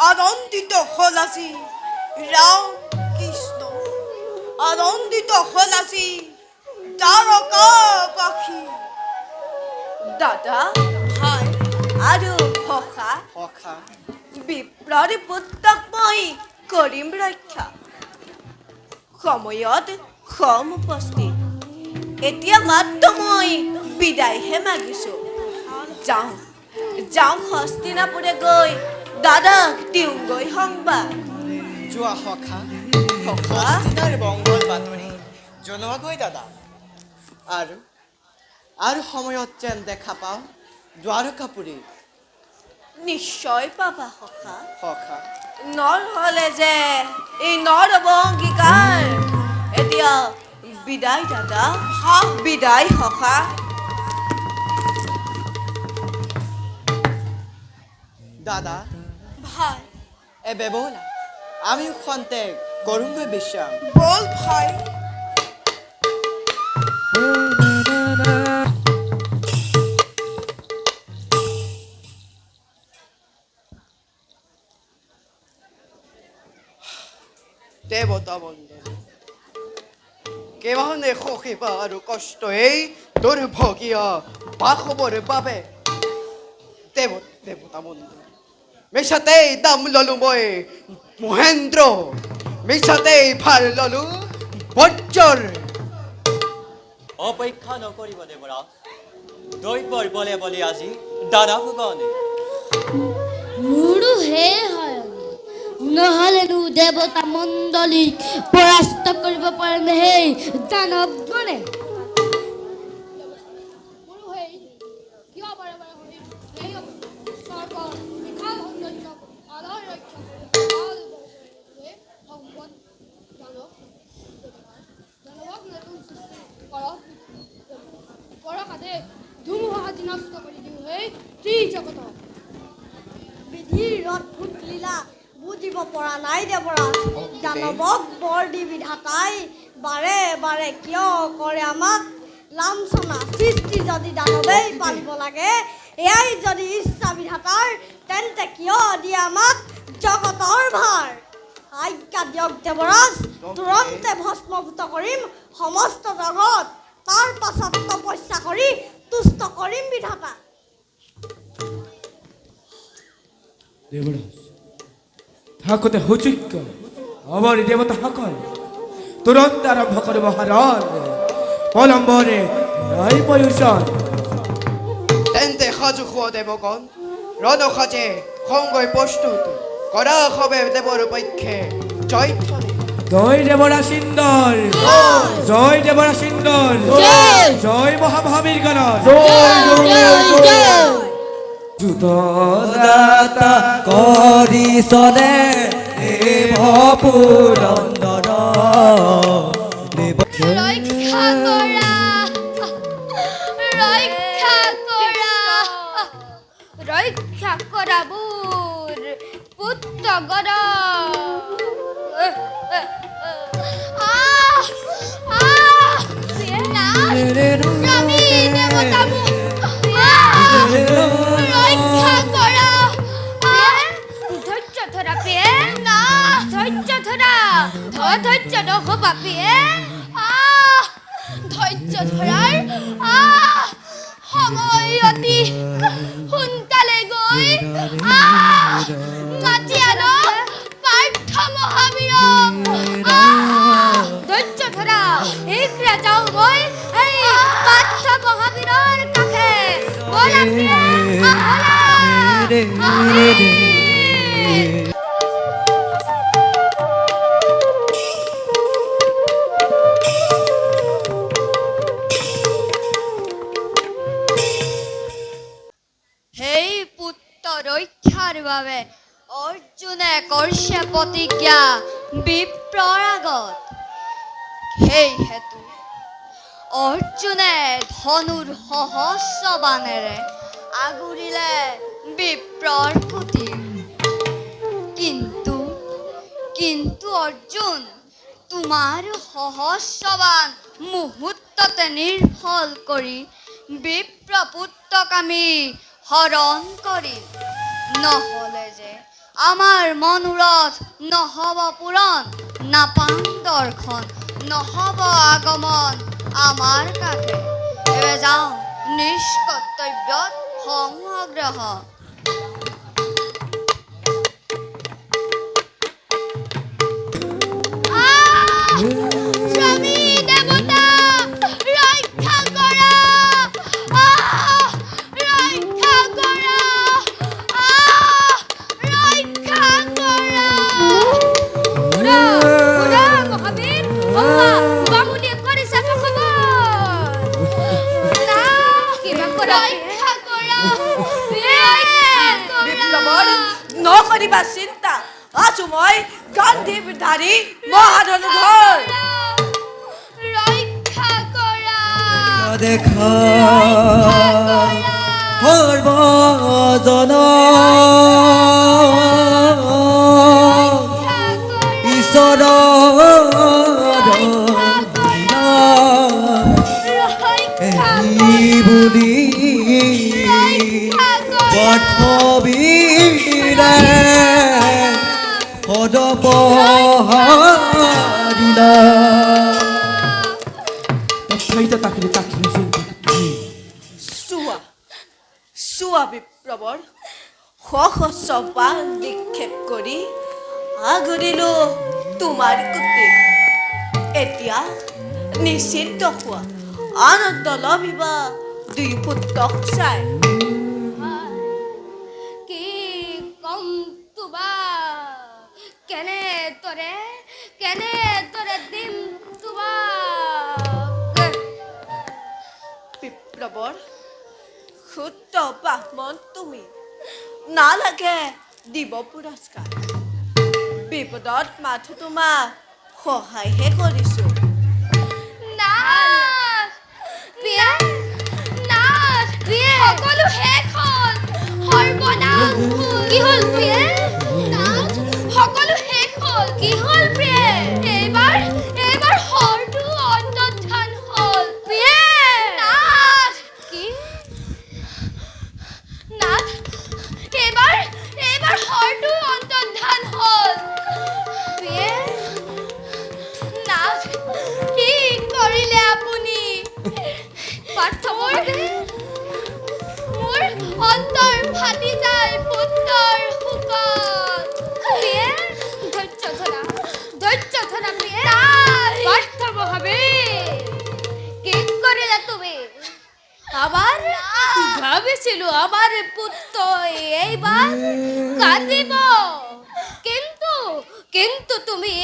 আনন্দিত হ'ল আজি ৰাম কৃষ্ণ আনন্দিত হ'ল আজি দ্বাৰকাবাসী দাদা ভাই আৰু সখা বিপ্লৰ পুত্ৰক মই কৰিম ৰক্ষা সময়ত সম উপস্থিত এতিয়া মাত্ৰ মই বিদায়হে মাগিছো যাওঁ হস্তিনাপুৰে গৈ দাদাক দিওঁগৈ সংবাদ যোৱা হস্তিনাৰ মংগল বাতৰি জনোৱাগৈ দাদা আৰু সময়ত যেন দেখা পাওঁ দ্বাৰকাপুৰী নিশ্চয় পাবা সখা সখা নহ'লে যে এই নৰব অংগীকাৰ এতিয়া বিদায় দাদা বিদায় সখা দাদা ভাই এবে বলা আমি খন্তেক করুঙ্গে বিশ্রাম বল ভাই দেবতা বন্দন কেমনে সহিবা আৰু কষ্ট এই দুৰ্ভগীয় বাসবৰ বাবে দেৱতা বন্দন মিছাতেই দাম ললো মই মহেন্দ্ৰ মিছাতেই ভাল ললো বজ্ৰৰ অপেক্ষা নকৰিব দেৱৰাজ দৈব্যৰ বলে বলে আজি দাদা ভগৱানে মোৰো হে হয় নহ'লেনো দেৱতা মণ্ডলীক পৰাস্ত কৰিব পাৰে নে সেই দানৱগণে বিধিৰ অদ্ভুত লীলা বুজিব পৰা নাই দেৱৰাজ দানৱক বৰ দি বিধাতাই বাৰে বাৰে কিয় কৰে আমাক লাঞ্ছনা সৃষ্টি যদি দানৱেই পালিব লাগে এয়াই যদি ইচ্ছা বিধাতাৰ তেন্তে কিয় দিয়ে আমাক জগতৰ ভাৰ আজ্ঞা দিয়ক দেৱৰাজ তুৰন্তে ভস্মভূত কৰিম সমস্ত জগত তাৰ পাছত তপস্যা কৰি তুষ্ট কৰিম বিধাতা দেৱৰাজ থাকোঁতে সুযোগ্য আমাৰ দেৱতাসকল তুৰন্ত আৰম্ভ কৰিব হাৰণ পলম্বৰে নাই প্ৰয়োজন তেন্তে সাজু হোৱা দেৱগণ ৰণসাজে সংগই প্ৰস্তুত কৰা হবে দেৱৰ পক্ষে জয় জয় দেৱৰাজ ইন্দৰ জয় দেৱৰাজ ইন্দৰ জয় মহামহাবীৰ গণ যুদ্ধদাতা কৰিছনে দেৱ পুৰন্দৰ ৰক্ষা কৰা ৰক্ষা কৰা ৰক্ষা কৰা মোৰ পুত্ৰগণ স্বামী দেৱতা ৰক্ষা কৰা ধৈৰ্য ধৰা পিয়ে না ধৈৰ্য ধৰা ধৈৰ্য নহবা পিয়ে ধৈৰ্য ধৰাৰ সময় অতি সোনকালে গৈ মাতি আনো পাৰ্থ মহাবীৰক ধৈৰ্য ধৰা শীঘ্ৰে যাওঁ মই এই পাৰ্থ মহাবীৰৰ কাষে বলা প্ৰিয়ে সেই পুত্ৰ ৰক্ষাৰ বাবে অৰ্জুনে কৰিছে প্ৰতিজ্ঞা বিপ্ৰৰ আগত সেই হেতু অৰ্জুনে ধনুৰ সহস্ৰ বাণেৰে আগুৰিলে বিপ্ৰৰ প্ৰতি কিন্তু অৰ্জুন তোমাৰ সহস্ৰ বাণ মুহূৰ্ততে নিৰ্ফল কৰি বিপ্ৰপুত্ৰক আমি হৰণ কৰি নহ'লে যে আমাৰ মনোৰথ নহ'ব পূৰণ নাপাম দৰ্শন নহ'ব আগমন আমাৰ কাষে এবে যাওঁ নিষ্কৰ্তব্যত সংগ্ৰহ স্বামী দেৱতা ৰক্ষা কৰা ৰক্ষা কৰা ৰক্ষা কৰা মহাবীৰ বামুণীয়ে কৰিছে বিপ্লৱৰ নকৰিবা চিন্তা আছো মই গান্ধীধাৰী মহাধনুধৰ ৰক্ষা কৰা দেখা সৰ্বজন দিলে সদব হাৰিলা চাৰিটা তাকিলে তাকিলে চোৱা চোৱা বিপ্ৰবৰ সহস্ৰ নিক্ষেপ কৰি আগৰিলো তোমাৰ কুটি এতিয়া নিশ্চিন্ত হোৱা আনন্দ লভিবা দুই পুত্ৰক চাই কি কম তুবা কেনে তৰে দিম তুবা বিপ্লৱৰ শুদ্ধ ব্ৰাহ্মণ তুমি নালাগে দিব পুৰস্কাৰ বিপদত মাথো তোমাক সহায়হে কৰিছো সকলো শেষ হ'ল সৰ্বনাশ কি হ'ল প্ৰিয়ে সকলো শেষ হ'ল কি হ'ল প্ৰিয়ে এইবাৰ হৰটো অন্তৰ্ধান হ'ল প্ৰিয়ে কি নাথ এইবাৰ হৰটো অন্তৰ্ধান হ'ল প্ৰিয়ে নাথ কি কৰিলে আপুনি পাৰ্থবোৰ মোৰ অন্তৰ ফাটি যায় পুত্ৰৰ শোকত প্ৰিয়ে ধৈৰ্য ধৰা প্ৰিয়ে পাৰ্থৱ হবে কি কৰিলা তুমি ভাবিছিলো আমার পুত্র এইবার কাঁদিব কিন্তু তুমি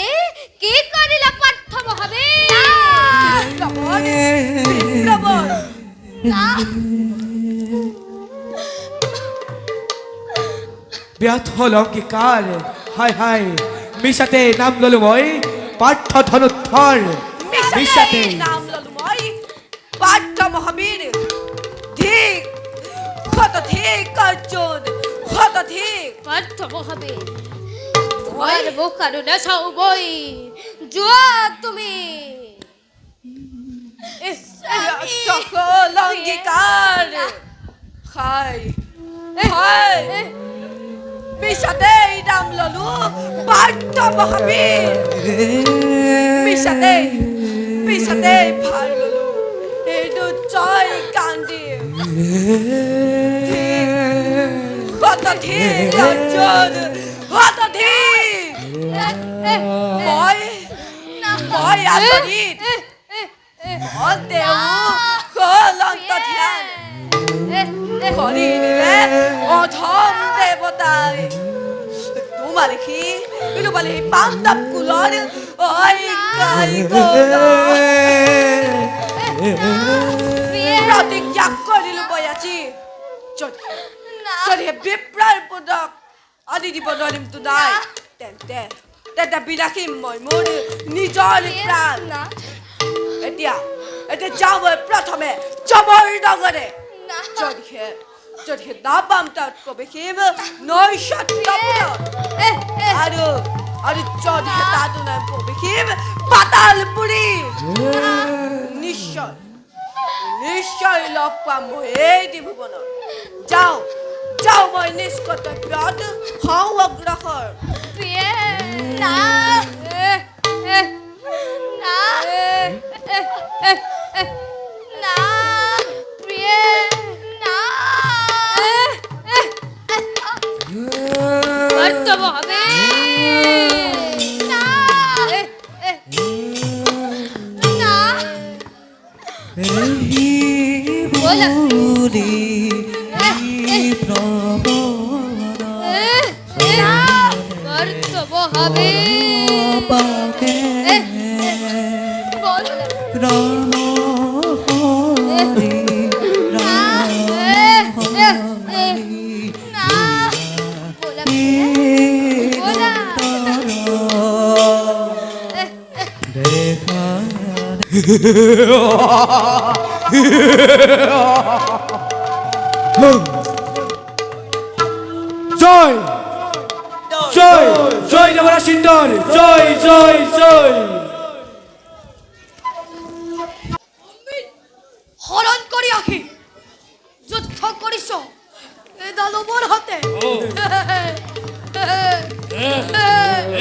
কি করিলা পার্থব হবে ব্যথ লঙ্কিকার হায় হায় মিশাতে নাম ললো মই পার্থ ধনুদ্ধর মিশাতে নাম ললো মই পাৰ্থ মহাবীৰ ঠিক কত ঠিক অৰ্জুন কত ঠিক পার্থব হবে তোমার মুখারু নেশাও বই জুয়া তুমি লঙ্গিকাৰ হায় হায় মিছাতে নাম ললো পাৰ্থ মহাবীৰ মিছাতে ভাল ললো এইটো জয় কান্দি কত ঠিক অৰ্জুন কত ঠিক মই আচৰিত দেউ কলন্ত ধ্যান কৰি দিলে অধম দেৱতাই তোমালিখি পাণ্ডৱ কুলৰ প্ৰতিজ্ঞা কৰিলো বয়াচি যদি বিপ্ৰাৰ পদক আদি দিব নোৱাৰিমতো নাই তেন্তে বিলাসিম মই মোৰ নিজৰ প্ৰাণ এতিয়া যাওঁ মই প্ৰথমে যমৰ নগৰে যদিহে নাপাম তাত প্ৰৱেশিম নৈশত্ৰপুৰত আৰু যদিহে তাতো নাই প্ৰৱেশিম পাতালপুৰী নিশ্চয় লগ পাম মই এই ত্ৰিভুৱনত যাওঁ মই নিজ কৰ্তব্যত হওঁ অগ্ৰসৰ পার্থব হবে পার্থব হবে রাম হরি জয় জয় জয় দেবরা সিন্দর জয় জয় জয় হৰণ কৰি আহি যুদ্ধ কৰিছ এডাল দানৱৰ হাতে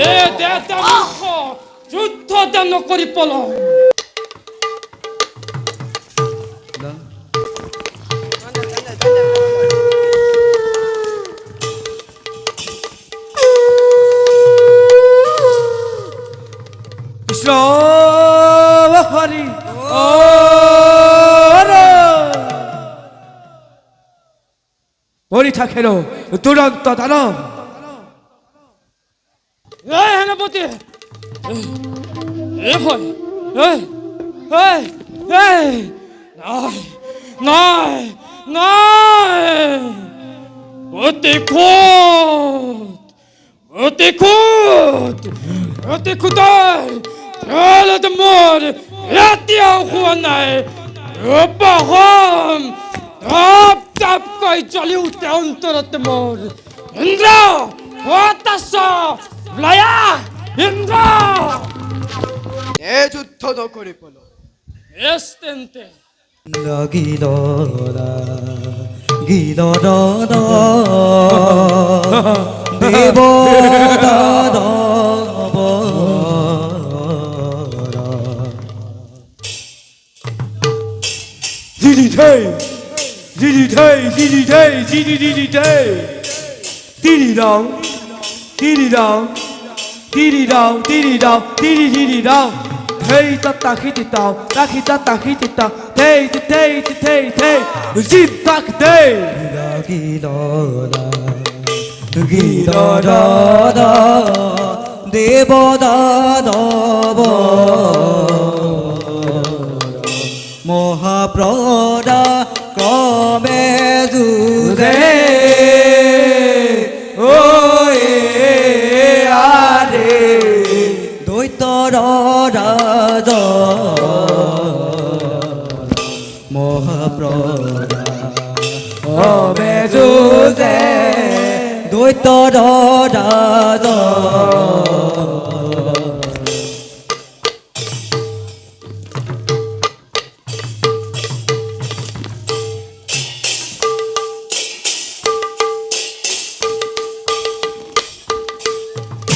এ দেতা মুখ যুদ্ধ দান কৰি পলাও কৃষ্ণ হৰি পৰি থাকে তুৰন্ত দানৱ এই সেনাপতি এই ভয় এই এই এই নাই নাই নাই অতি খুদাই মোৰ এতিয়াও হোৱা নাই ৰূপহম ধাপ ধাপকৈ জ্বলি উঠে অন্তৰত মোৰ ইন্দ্ৰ ক'ত আছ লয়া ইন্দ্ৰ এই যুদ্ধ নকৰি পলো এছ তেন্তে গিলৰা গিলৰা দেৱ Hey, tata hititao, tata hititao, hey, zin tak day. গিলৰা গিলৰা দেৱ মহাপ্ৰদা ক্ৰমে যুঁজে দৈত্যৰ ৰাজ মহাপ্ৰদা ক্ৰমে যুঁজে দৈত্যৰ ৰাজ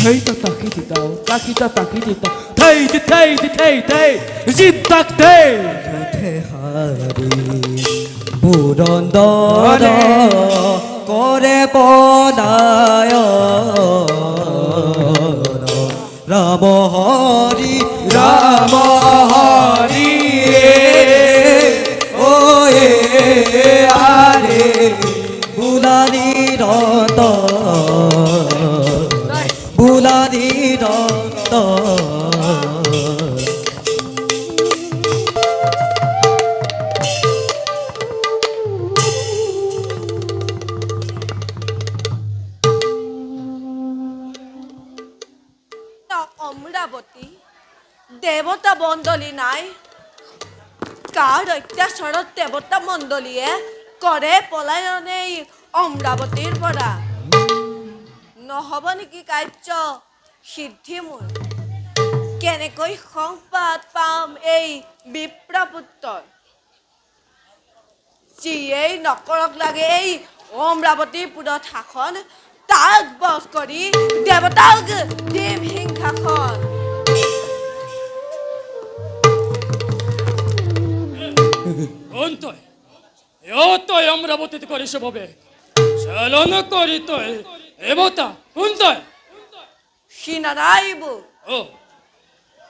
Hey, tata hititao, hey, zin tak day. হাৰি পুৰন্দৰ কৰে পদায় ৰাম হৰি ঐ আৰে বুলানি ৰত অমৰাৱতী দেৱতা মণ্ডলী নাই কাৰ অত্যাচাৰত দেৱতা মণ্ডলীয়ে কৰে পলায়নে অমৰাৱতীৰ পৰা নহ'ব নেকি কাৰ্য সিদ্ধি মোৰ কেনেকৈ সংবাদ পাম এই বিপ্ৰপুত্ৰৰ যিয়েই নকৰক লাগে এই অমৰাৱতীপুৰত শাসন তাক বধ কৰি দেৱতাক দিম সিংহাসন তই অমৰাৱতীত কৰিছ বাবে চালন কৰি তই দেৱতা কোন তই সিনাৰাইব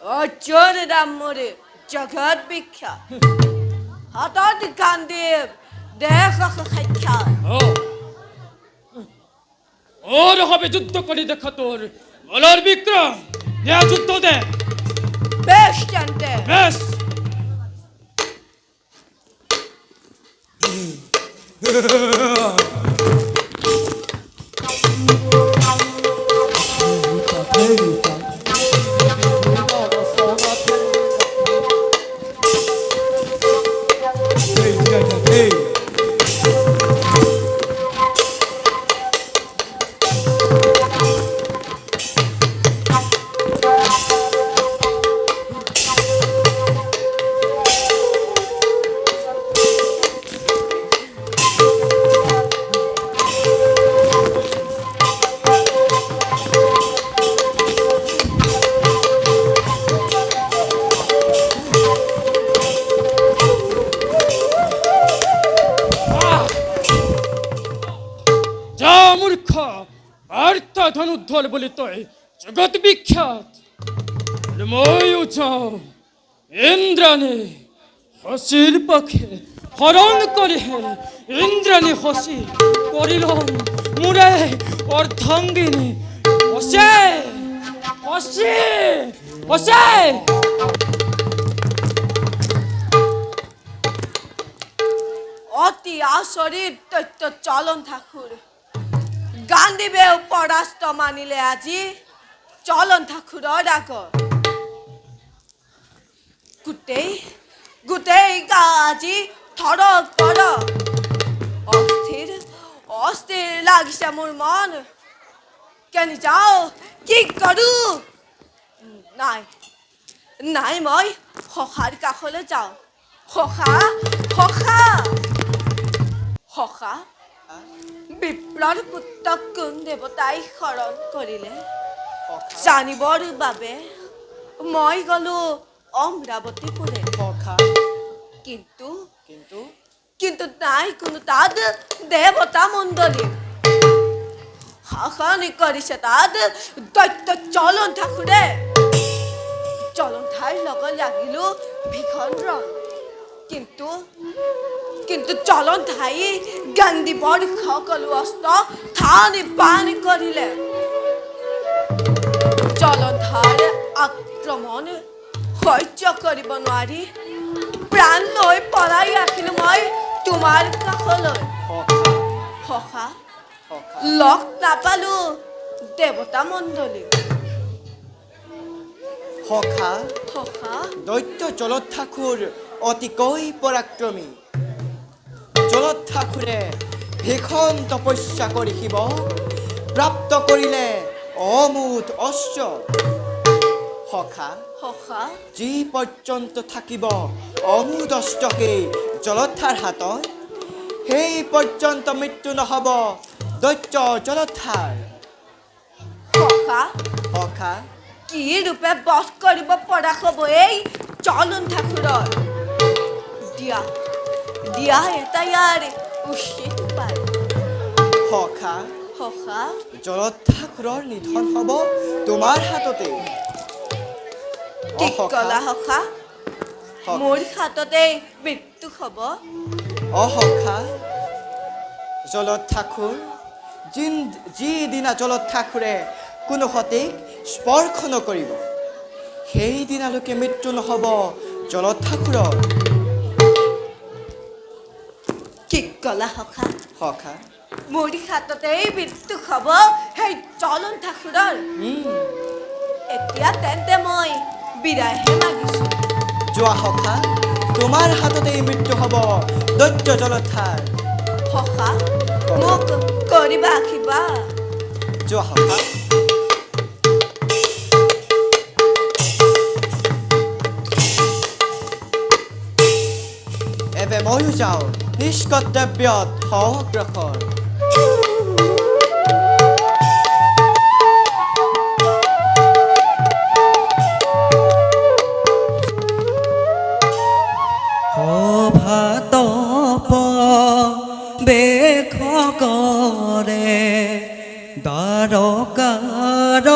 অৰ্জুন ৰাম মোৰে জগত বিখ্যাত হাতত গান্ধীৱ দেশ সাক্ষাৎ ওর হবে যুদ্ধ করে দেখা তোর বলার বিক্রম দে যুদ্ধ দে বেশ জানতে বেশ বাৰ্তা ধনুদ্ধৰ বুলি তই জগত বিখ্যাত ময়ো যাওঁ ইন্দ্ৰাণী শশীৰ পক্ষে হৰণ কৰিহে ইন্দ্ৰাণী শশী কৰিলম মোৰে অৰ্ধাংগিনী শশী শশী শশী অতি আচৰিত তথ্য চলন ঠাকুৰ গান্ধীবেও পৰাস্ত মানিলে আজি চলন ঠাকুৰৰ আগত গোটেই গা আজি থৰক থৰক অস্থিৰ অস্থিৰ লাগিছে মোৰ মন কেনি যাওঁ কি কৰো নাই নাই মই সখাৰ কাষলৈ যাওঁ সখা সখা সখা বিপ্লৰ পুত্ৰক কোন দেৱতাই শৰণ কৰিলে জানিবৰ বাবে মই গলো অমৰাৱতীপুৰে সখা কিন্তু কিন্তু কিন্তু নাই কোনো তাত দেৱতা মণ্ডলী শাসন কৰিছে তাত দৈত্য চলন ঠাকুৰে চলন ঠাইৰ লগত লাগিলো ভীষণ ৰণ কিন্তু কিন্তু চলন ঠাই গান্ধীবৰ সকলো অস্ত্ৰ থানি পানি কৰিলে চলন ঠাইৰ আক্ৰমণ সহ্য কৰিব নোৱাৰি প্ৰাণ লৈ পলাই আহিলো মই তোমাৰ কাষলৈ সখা লগ নাপালো দেৱতা মণ্ডলী সখা সখা দৈত্য জলত ঠাকুৰ অতিকৈ পৰাক্ৰমী জলত ঠাকুৰে ভীষণ তপস্যা কৰি শিৱ প্ৰাপ্ত কৰিলে অমুত অস্ত্ৰ সখা সখা যি পৰ্যন্ত থাকিব অমুত অস্ত্ৰকেই জলধাৰ হাতত সেই পৰ্যন্ত মৃত্যু নহ'ব দৈত্য জলধাৰ সখা সখা কি ৰূপে বধ কৰিব পৰা হ'ব এই চলন ঠাকুৰৰ দিয়া দিয়া এটা ইয়াৰ উচিত উপায় সখা সখা জলত ঠাকুৰৰ নিধন হ'ব তোমাৰ হাততে কি কলা সখা মোৰ হাততে মৃত্যু হ'ব অসখা জলত ঠাকুৰ যিদিনা জলত ঠাকুৰে কোনো সতীক স্পৰ্শ নকৰিব সেইদিনালৈকে মৃত্যু নহ'ব জলত ঠাকুৰৰ কি কলা সখা সখা মোৰ হাততে মৃত্যু হ'ব সেই চলন ঠাকুৰৰ এতিয়া তেন্তে মই বিদায়হে মাগিছো যোৱা সখা তোমাৰ হাততে মৃত্যু হ'ব দৈত্য জলধাৰ সখা মোক কৰিবা আশীৰ্বাদ যোৱা সখা এবে ময়ো যাওঁ নিষ্কৰ্তব্যত অগ্ৰসৰ সভাতপ বেশ কৰে দ্বাৰকাৰ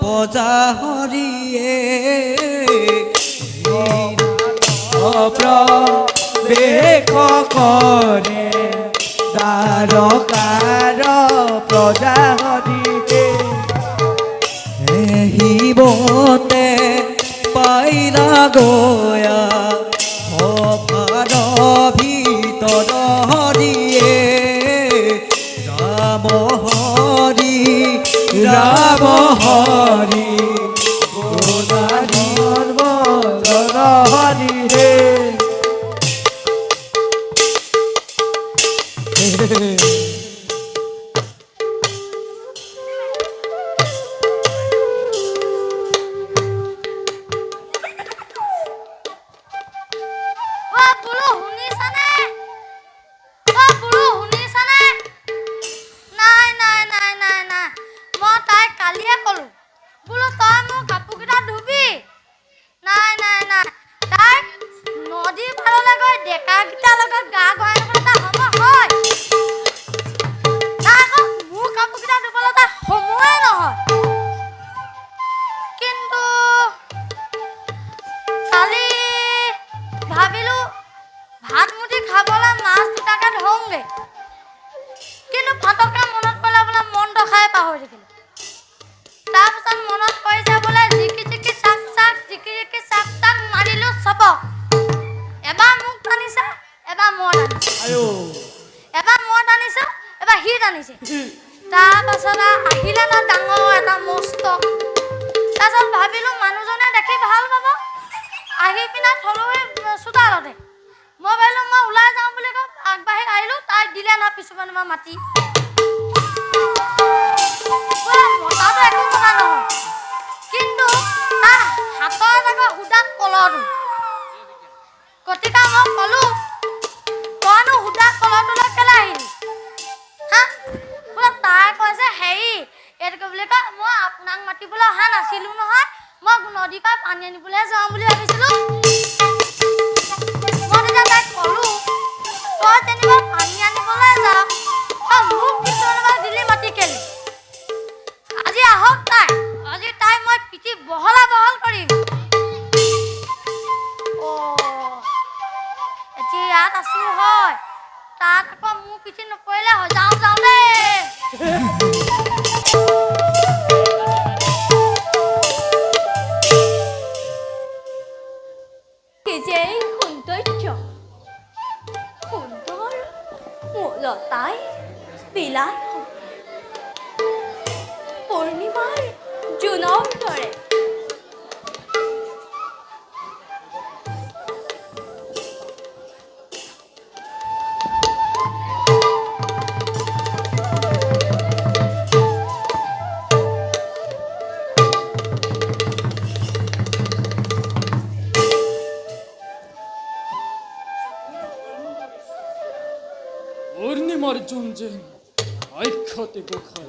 পজাহৰিয়ে বেশ কৰে দ্বাৰকাৰ প্ৰজাহৰিয়ে আহিবতে পাইলা গয়া সভাৰ ভিতৰ হৰিয়ে ৰাম হৰি ৰাম হৰি গোদাধৰ্ম হৰি হে নাই নাই নাই নাই নাই মই তাই কালিয়ে ক'লো বোলো তাৰপিছত মনত পৰিছে বোলে জিকি জিকি চাক চাক জিকি জিকি চাক চাক মাৰিলো চবক এবাৰ মোক টানিছে এবাৰ মই টানিছে আয়ো এবাৰ মই টানিছে এবাৰ সি টানিছে তাৰপাছত আহিলে না ডাঙৰ এটা মস্ত তাৰপিছত ভাবিলো মানুহজনে দেখি ভাল পাব আহি পিনে থলোৱে চোতালতে মই ভাবিলো মই ওলাই যাওঁ বুলি কৈ আগবাঢ়ি আহিলো তাই দিলে না পিছুপানে মই মাতি মতাটো একো কথা নহয় কিন্তু তাৰ হাতৰ জেগা সুদা কলৰটো গতিকে মই ক'লো তইনো সুদা কলৰটোলৈ কেলৈ আহিলি হা বোলে তাই কৈছে হেৰি এইটো বুলি কয় মই আপোনাক মাতিবলৈ অহা নাছিলোঁ নহয় মই নদীৰ পৰা পানী আনিবলৈ যাওঁ বুলি ভাবিছিলোঁ মই তেতিয়া তাইক ক'লোঁ তই যেনিবা পানী আনিবলৈ যাওঁ তই মোক পিছলৈ দিলি মাতি কেলি আজি আহক আজি তাই মই পিঠি বহলা বহল কৰিম এতিয়া ইয়াত আছোঁ হয় তাত আকৌ মোৰ পিঠি নপৰিলে হয় যাওঁ যাওঁ দেই যেই সৌন্দৰ্য সুন্দৰ মূলতাই বিলাই পূৰ্ণিমাৰ জোনৰ দৰে পূৰ্ণিমাৰ জোন যেন আখ্যাতে গোখাই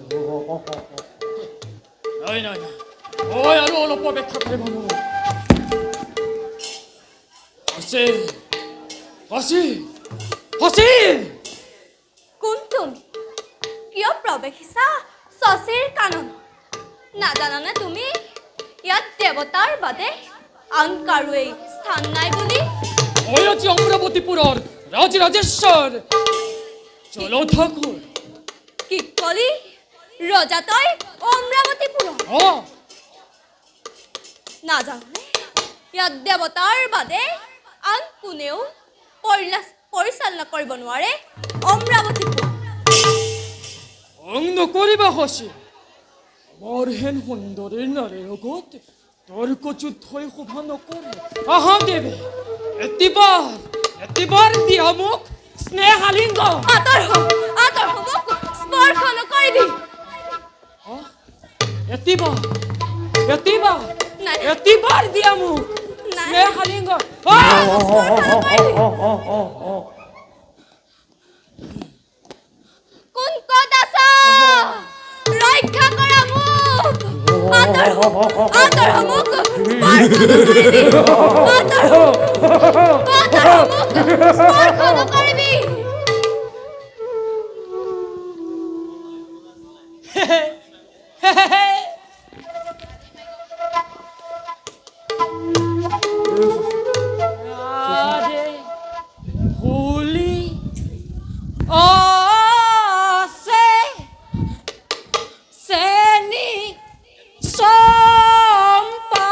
নাই নাই ঐ আৰু অলপ অপেক্ষা কৰিব নোৱাৰো হসি হসি হসি কোন তুমি কিয় প্ৰৱেশিছা শশীৰ কানন নাজানানে তুমি ইয়াত দেৱতাৰ বাদে আন কাৰোৱেই স্থান নাই বুলি ওই আজি অমরাবতীপুরের রাজরাজেশ্বর চলো ঠাকুর কি কলি ৰজা তই অমৰাৱতীপুৰ নাজানে ইয়াত দেৱতাৰ বাদে আন কোনেও পৰিচালনা কৰিব নোৱাৰে অমৰাৱতীপুৰ অং নকৰিবা হসি মোৰ হেন সুন্দৰীৰ নাৰীৰ লগত তৰ্ক যুদ্ধই শোভা নকৰে আহা দেৱে এতিবাৰ দিয়া মোক স্নেহালিংগ আঁতৰ হ মোক স্পৰ্শ নকৰিবি এতিবাৰ দিয়া মোক স্নেহালিংগ কোন ক'ত আছা ৰক্ষা কৰা মোক আঁতৰ হ মোক স্পৰ্শ নকৰিবি হোলি আছে চেনি চম্পা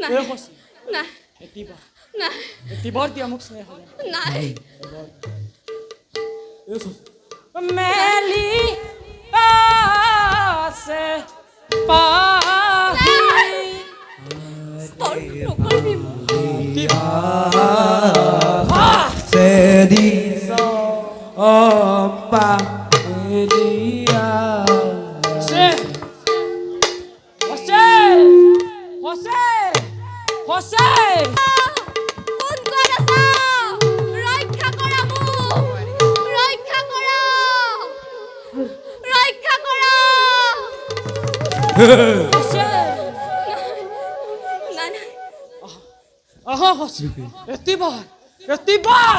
নাই নাই নাই এতিবাৰ দিয়া মোক স্নেহালিংগ নাই মেলি আছে পাহি স্পৰ্শ নকৰিবি Sedi Ompa Elia Jose কোন ক'ত আছা ৰক্ষা কৰা মোক ৰক্ষা কৰা নাই নাই aha Jose এতিবাৰ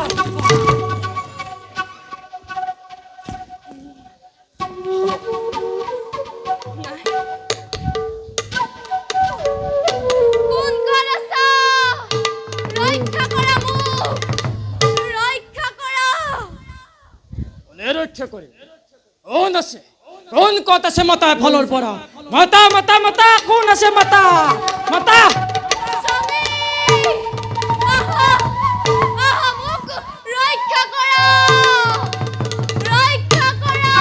কোন ক'ত আছা ৰক্ষা কৰা মোক ৰক্ষা কৰা কোনে ৰক্ষা কৰিম অন আছে কোন কত আছে মাতা এফালৰ পৰা মাতা মাতা মাতা কোন আছে মাতা মাতা স্বামী আহা আহা মোক ৰক্ষা কৰা ৰক্ষা কৰা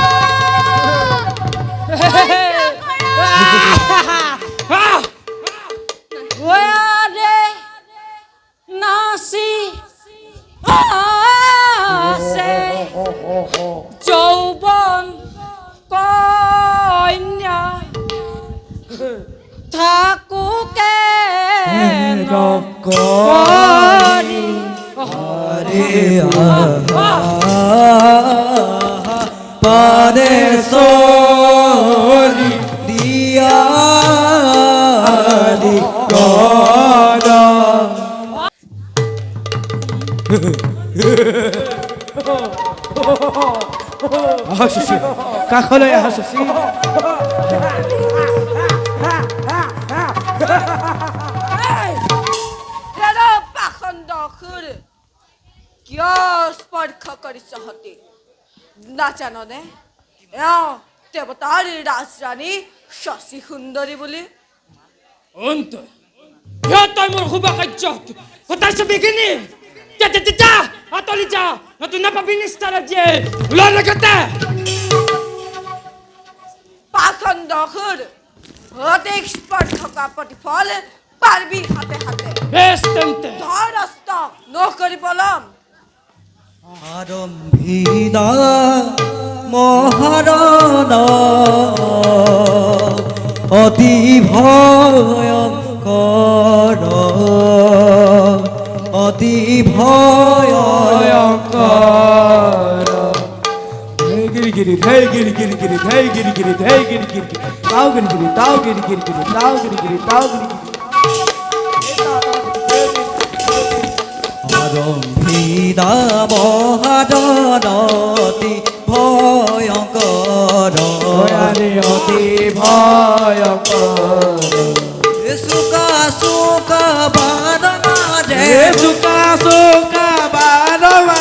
ওয়ারে নাসি আছে যৌবন কন্যা থাকুকে নকৰি পারে সরি দিয়া আহা শশী কাষলৈ আহা শশী পাখণ্ড অসুৰ কিয় স্পৰ্শ কৰিছ হতি নাজাননে এওঁ দেৱতাৰ ৰাজৰাণী শশী সুন্দৰী বুলি অন্ত তই মোৰ শুভ কাৰ্য কথাইছ বিঘিনি যা আঁতৰি যা নতুন নাপাবি নিষ্ঠা ৰাজ্যে ওলাই লগতে পাখণ্ড অসুৰ অধিক স্পৰ্শ কৰা প্ৰতিফল পাৰবি হাতে হাতে বেশ তেন্তে ধৰ অস্ত নকৰি পলম আৰম্ভিনা মহাৰণ অতি ভয়ংকৰ অতি ভয়ংকৰ গিরি গিরি ধৈ গিরি গিরি গিরি ধৈ গিরি গিরি ধৈ গিরি গিরি তাও গিরি গিরি তাও গিরি গিরি গিরি তাও গিরি গিরি তাও গিরি গিরি আৰম্ভিনা মহাৰণ অতি ভয়ংকৰ আরে অতি ভয়ঙ্কর চুকা চুকা বান মাৰে চুকা চুকা বানমা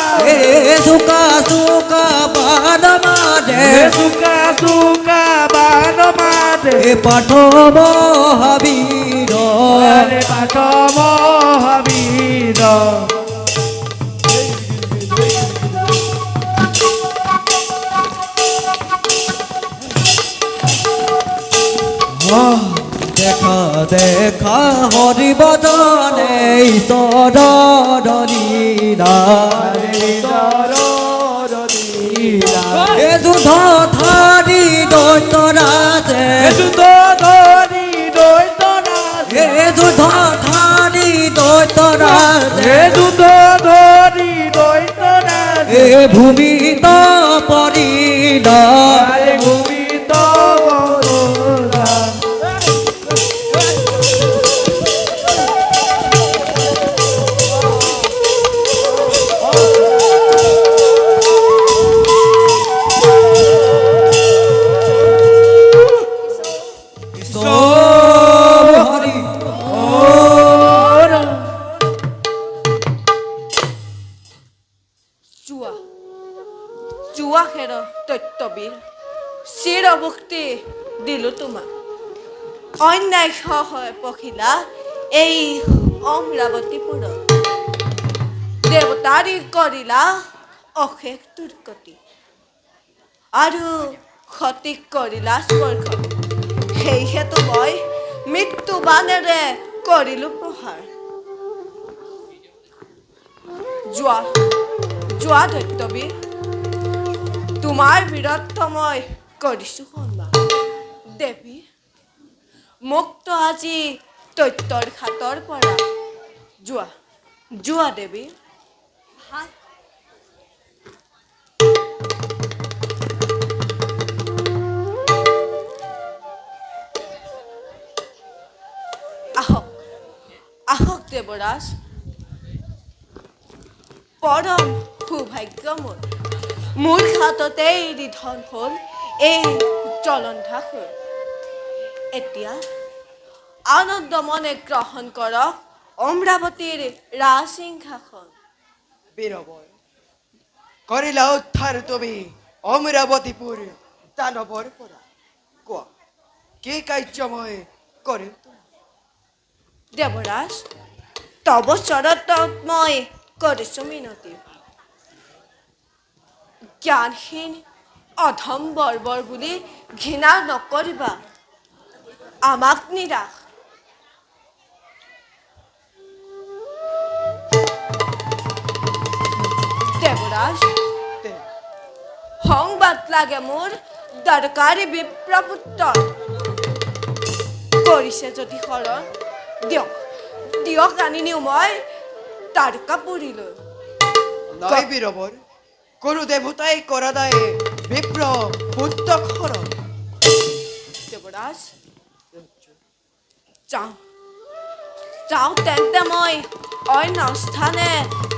চুকা চুকা বান মাৰে চুকা চুকা বানমা পাঠ মহাবীৰ আরে পাঠ মহাবীর দেখা দেখা হৰি বদনে ঈশ্বৰৰ লীলা এ যুদ্ধ ধাৰি দৈত্যৰাজে এ যুদ্ধ ধাৰি দৈত্যৰাজে এ ভূমিত পৰিলা জুৱা খেৰ তত্ত্ববীৰ চিৰ মুক্তি দিলো তোমাক অন্যায় হয় পখিলা এই অমৰাৱতীপুৰত দেৱতাৰী কৰিলা অশেষ দুৰ্গতি আৰু সঠিক কৰিলা স্পৰ্শ সেইহেতু মই মৃত্যু বাণেৰে কৰিলো প্ৰহাৰ যোৱা দৈত্যবীৰ তোমাৰ বীৰত্ব মই কৰিছো সন্মান দেৱী মুক্ত আজি দৈত্যৰ খাতৰ পৰা যোৱা দেৱী আহক দেৱৰাজ পৰম সৌভাগ্য মোৰ হাততে নিধন হ'ল এই জলন্ধাসুৰ এতিয়া আনন্দ মনে গ্ৰহণ কৰক অমৰাৱতীৰ ৰাজসিংহাসন বীৰবল কৰিলা উদ্ধাৰ তুমি অমৰাৱতীপুৰ দানৱৰ পৰা কোৱা কি কাৰ্য মই কৰিম দেৱৰাজ তব চৰণত মই কৰিছো মিনতি জ্ঞানহীন অধম বৰ্বৰ বুলি ঘৃণা নকৰিবা আমাক নিৰাশ দেৱৰাজ সংবাদ লাগে মোৰ দৰকাৰী বিপ্ৰপুত্ৰ কৰিছে যদি শৰণ দিয়ক দিয়ক আনি নিওঁ মই তাৰকাপুৰীলৈ নাই বীৰবৰ কৰো দেৱতাই কৰা দায়ে বিপ্ৰ পুত্ৰক হৰণ দেৱৰাজ যাওঁ তেন্তে মই অন্য স্থানে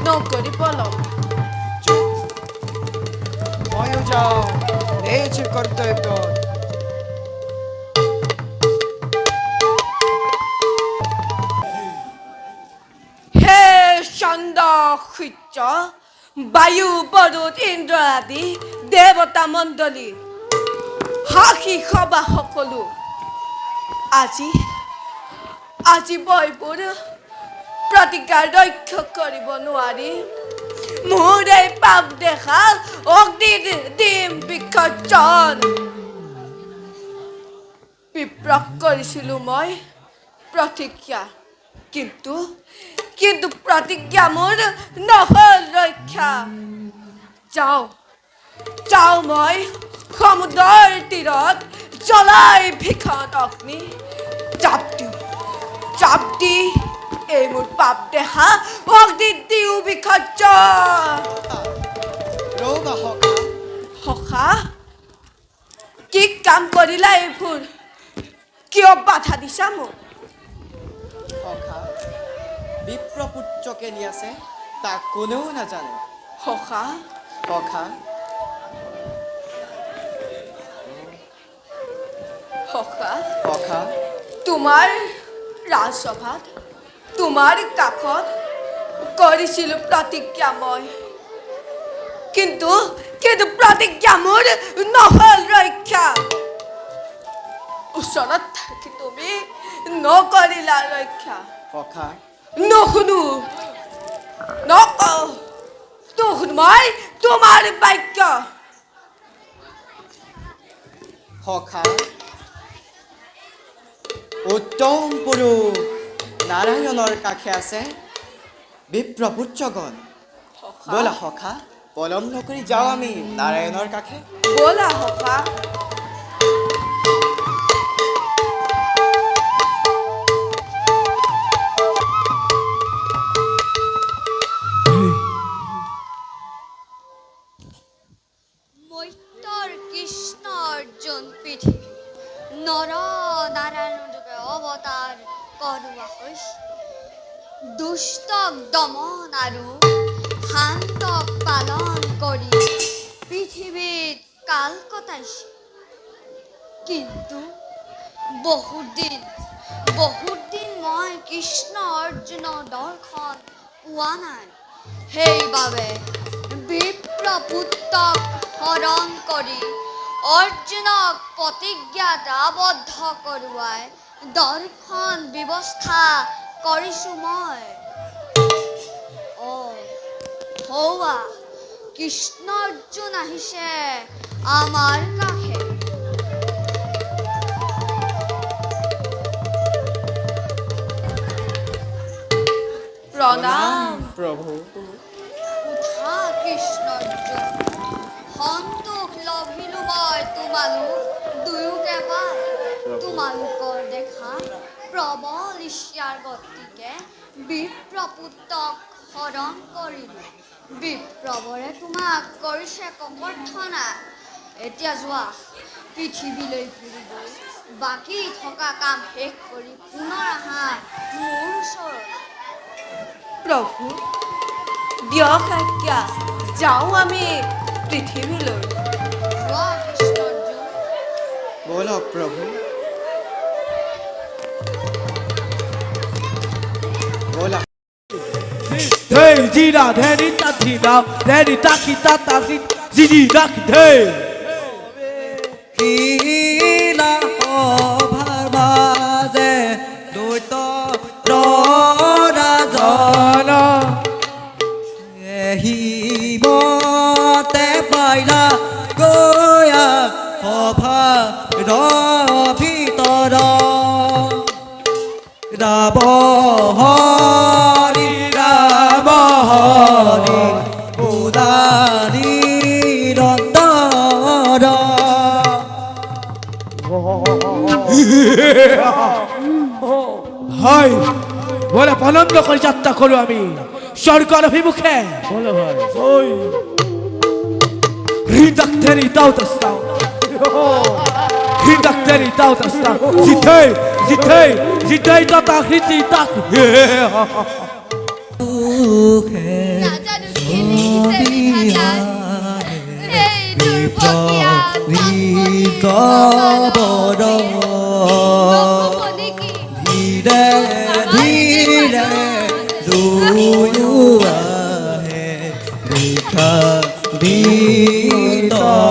নকৰি পলম ময়ো যাওঁ নিজ কৰ্তব্যত হে চন্দ্ৰ সূৰ্য বায়ু বৰুণ ইন্দ্ৰ আদি দেৱতা মণ্ডলী সাক্ষী সভা সকলো আজি বয়বোৰ প্ৰতিজ্ঞা ৰক্ষা কৰিব নোৱাৰি মোৰ এই পাপ দেখা অগ্নিত দিম বিসৰ্জন বিপ্ৰক কৰিছিলো মই প্ৰতিজ্ঞা কিন্তু প্ৰতিজ্ঞা মোৰ নহল ৰক্ষা যাওঁ মই সমুদ্ৰৰ তীৰত জ্বলাই ভীষণ অগ্নি চাপ দি এই মোৰ পাপ দেখা অগ্নিত দিও বিসৰ্জন ৰবা সখা কি কাম কৰিলা এইবোৰ কিয় বাধা দিছা মোক সখা বিপ্ৰপুত্ৰকে নি আছে তাক কোনেও নাজানে সখা সখা সখা সখা তোমাৰ ৰাজসভাত তোমাৰ কাষত কৰিছিলো প্ৰতিজ্ঞা মই কিন্তু প্ৰতিজ্ঞা মোৰ নহল ৰক্ষা ওচৰত থাকি তুমি নকৰিলা ৰক্ষা সখা নুশুনো মই তোমাৰ বাক্য সখা উত্তম পুৰুষ নাৰায়ণৰ কাষে আছে বিপ্ৰপুত্ৰগণ ব'লা সখা পলম নকৰি যাওঁ আমি নাৰায়ণৰ কাষে ব'লা সখা মৈত্ৰৰ কৃষ্ণ অৰ্জুন পৃথিৱী নৰ নাৰায়ণ ৰূপে অৱতাৰ কৰোৱা হৈছে দুষ্টক দমন আৰু শান্তক পালন কৰি পৃথিৱীত কাল কটাইছে কিন্তু বহুত দিন মই কৃষ্ণ অৰ্জুনৰ দৰ্শন পোৱা নাই সেইবাবে বিপ্ৰপুত্ৰক হৰণ কৰি অৰ্জুনক প্ৰতিজ্ঞাত আবদ্ধ কৰোৱাই দৰ্শন ব্যৱস্থা কৰিছো মই হৌৱা কৃষ্ণ অৰ্জুন আহিছে আমাৰ কাষে প্ৰণাম প্ৰভু উঠা কৃষ্ণ অৰ্জুন সন্তোষ লভিলো মই তোমালোক দুয়োকে পাই তোমালোকৰ দেখা প্ৰবল ইচ্ছাৰ গতিকে বিপ্ৰপুত্ৰক হৰণ কৰিলো বিপ্ৰৱৰে তোমাক কৰিছে ককৰ্থনা এতিয়া যোৱা পৃথিৱীলৈ ঘূৰি গৈ বাকী থকা কাম শেষ কৰি পুনৰ আহা মোৰ ওচৰত প্ৰভু দিয়ক আজ্ঞা যাওঁ আমি পৃথিৱীলৈ যোৱা কৃষ্ণ অৰ্জুন ব'লক প্ৰভু ব'লা Hey, Gina, Danny, Tati, now, Danny, Taki, Tata, Zidi, Duck, hey. Ram Hari Ram Hari উদাৰি ৰন্দৰ হয় বলে আনন্দ করে যাত্রা করো আমি স্বর্গের অভিমুখে বলে ভাই ওই হৃদক্তেরি দাও দস্তাও হৃদক্তেরি দাও দস্তাও জিতে জিতে জিতে দাতা হৃদি তাক নাজানো কি লিখিছে বিধাতাই এই দুৰ্ভগীয়া বড় নক'ব নেকি? ধীৰে ধীৰে দুয়ো আহে লিখা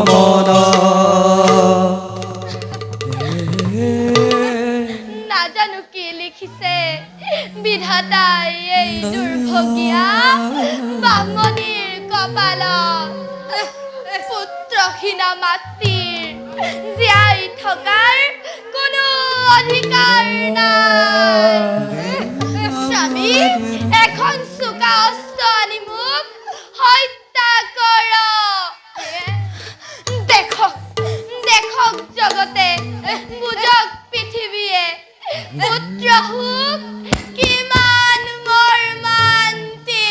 মন নাজানো কি লিখিছে বিধাতাই এই দুৰ্ভগীয়া বামনিৰ কপালত পুত্ৰহীনা মাতৃৰ জীয়াই থকাৰ কোনো অধিকাৰ নাই স্বামী এখন চোকা অস্ত্ৰ আনি মোক হত্যা কৰ দেখক দেখক জগতে বুজক পৃথিৱীয়ে পুত্ৰ সুখ কিমান মৰ্মান্তি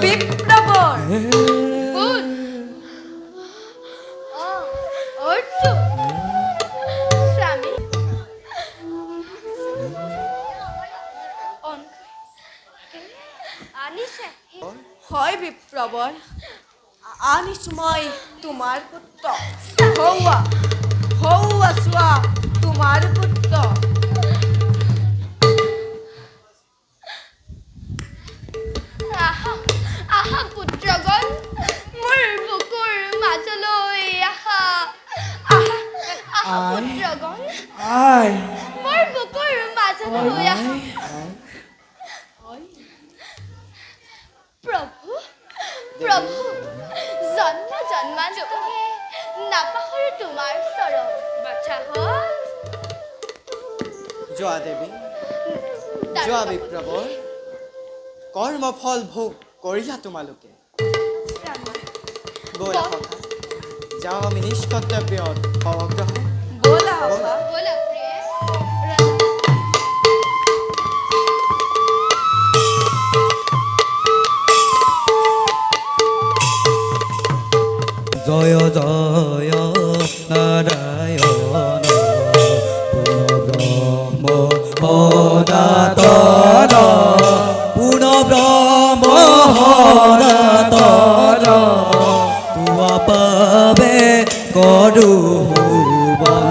বিপ্লৱৰ কোন অৰ্জুন স্বামী আনিছে হয় বিপ্লৱৰ আনিছো মই তোমাৰ পুত্ৰ হৌৱা হৌৱা চোৱা তোমাৰ পুত্ৰ আহা আহা পুত্ৰগণ মোৰ বুকুৰ মাজলৈ আহা আহা আহা পুত্ৰগণ আয় মোৰ বুকুৰ মাজলৈ আহা প্ৰভু প্ৰভু জন্ম জন্মান্তৰে নাপাহৰো তোমাৰ চৰণ বাচ্চাহঁত যোৱা দেৱী যোৱা বিপ্লৱৰ কৰ্মফল ভোগ কৰিলা তোমালোকে ব'লা সখা যাওঁ আমি নিষ্কৰ্তব্যত অগ্ৰসৰ ব'লা সখা ব'লা প্ৰিয়ে জয় জয় নাৰায়ণ পুনঃ ব্ৰহ্ম সনাতন পুনঃ ব্ৰহ্ম সনাতন তোৱা পাবে কৰো বন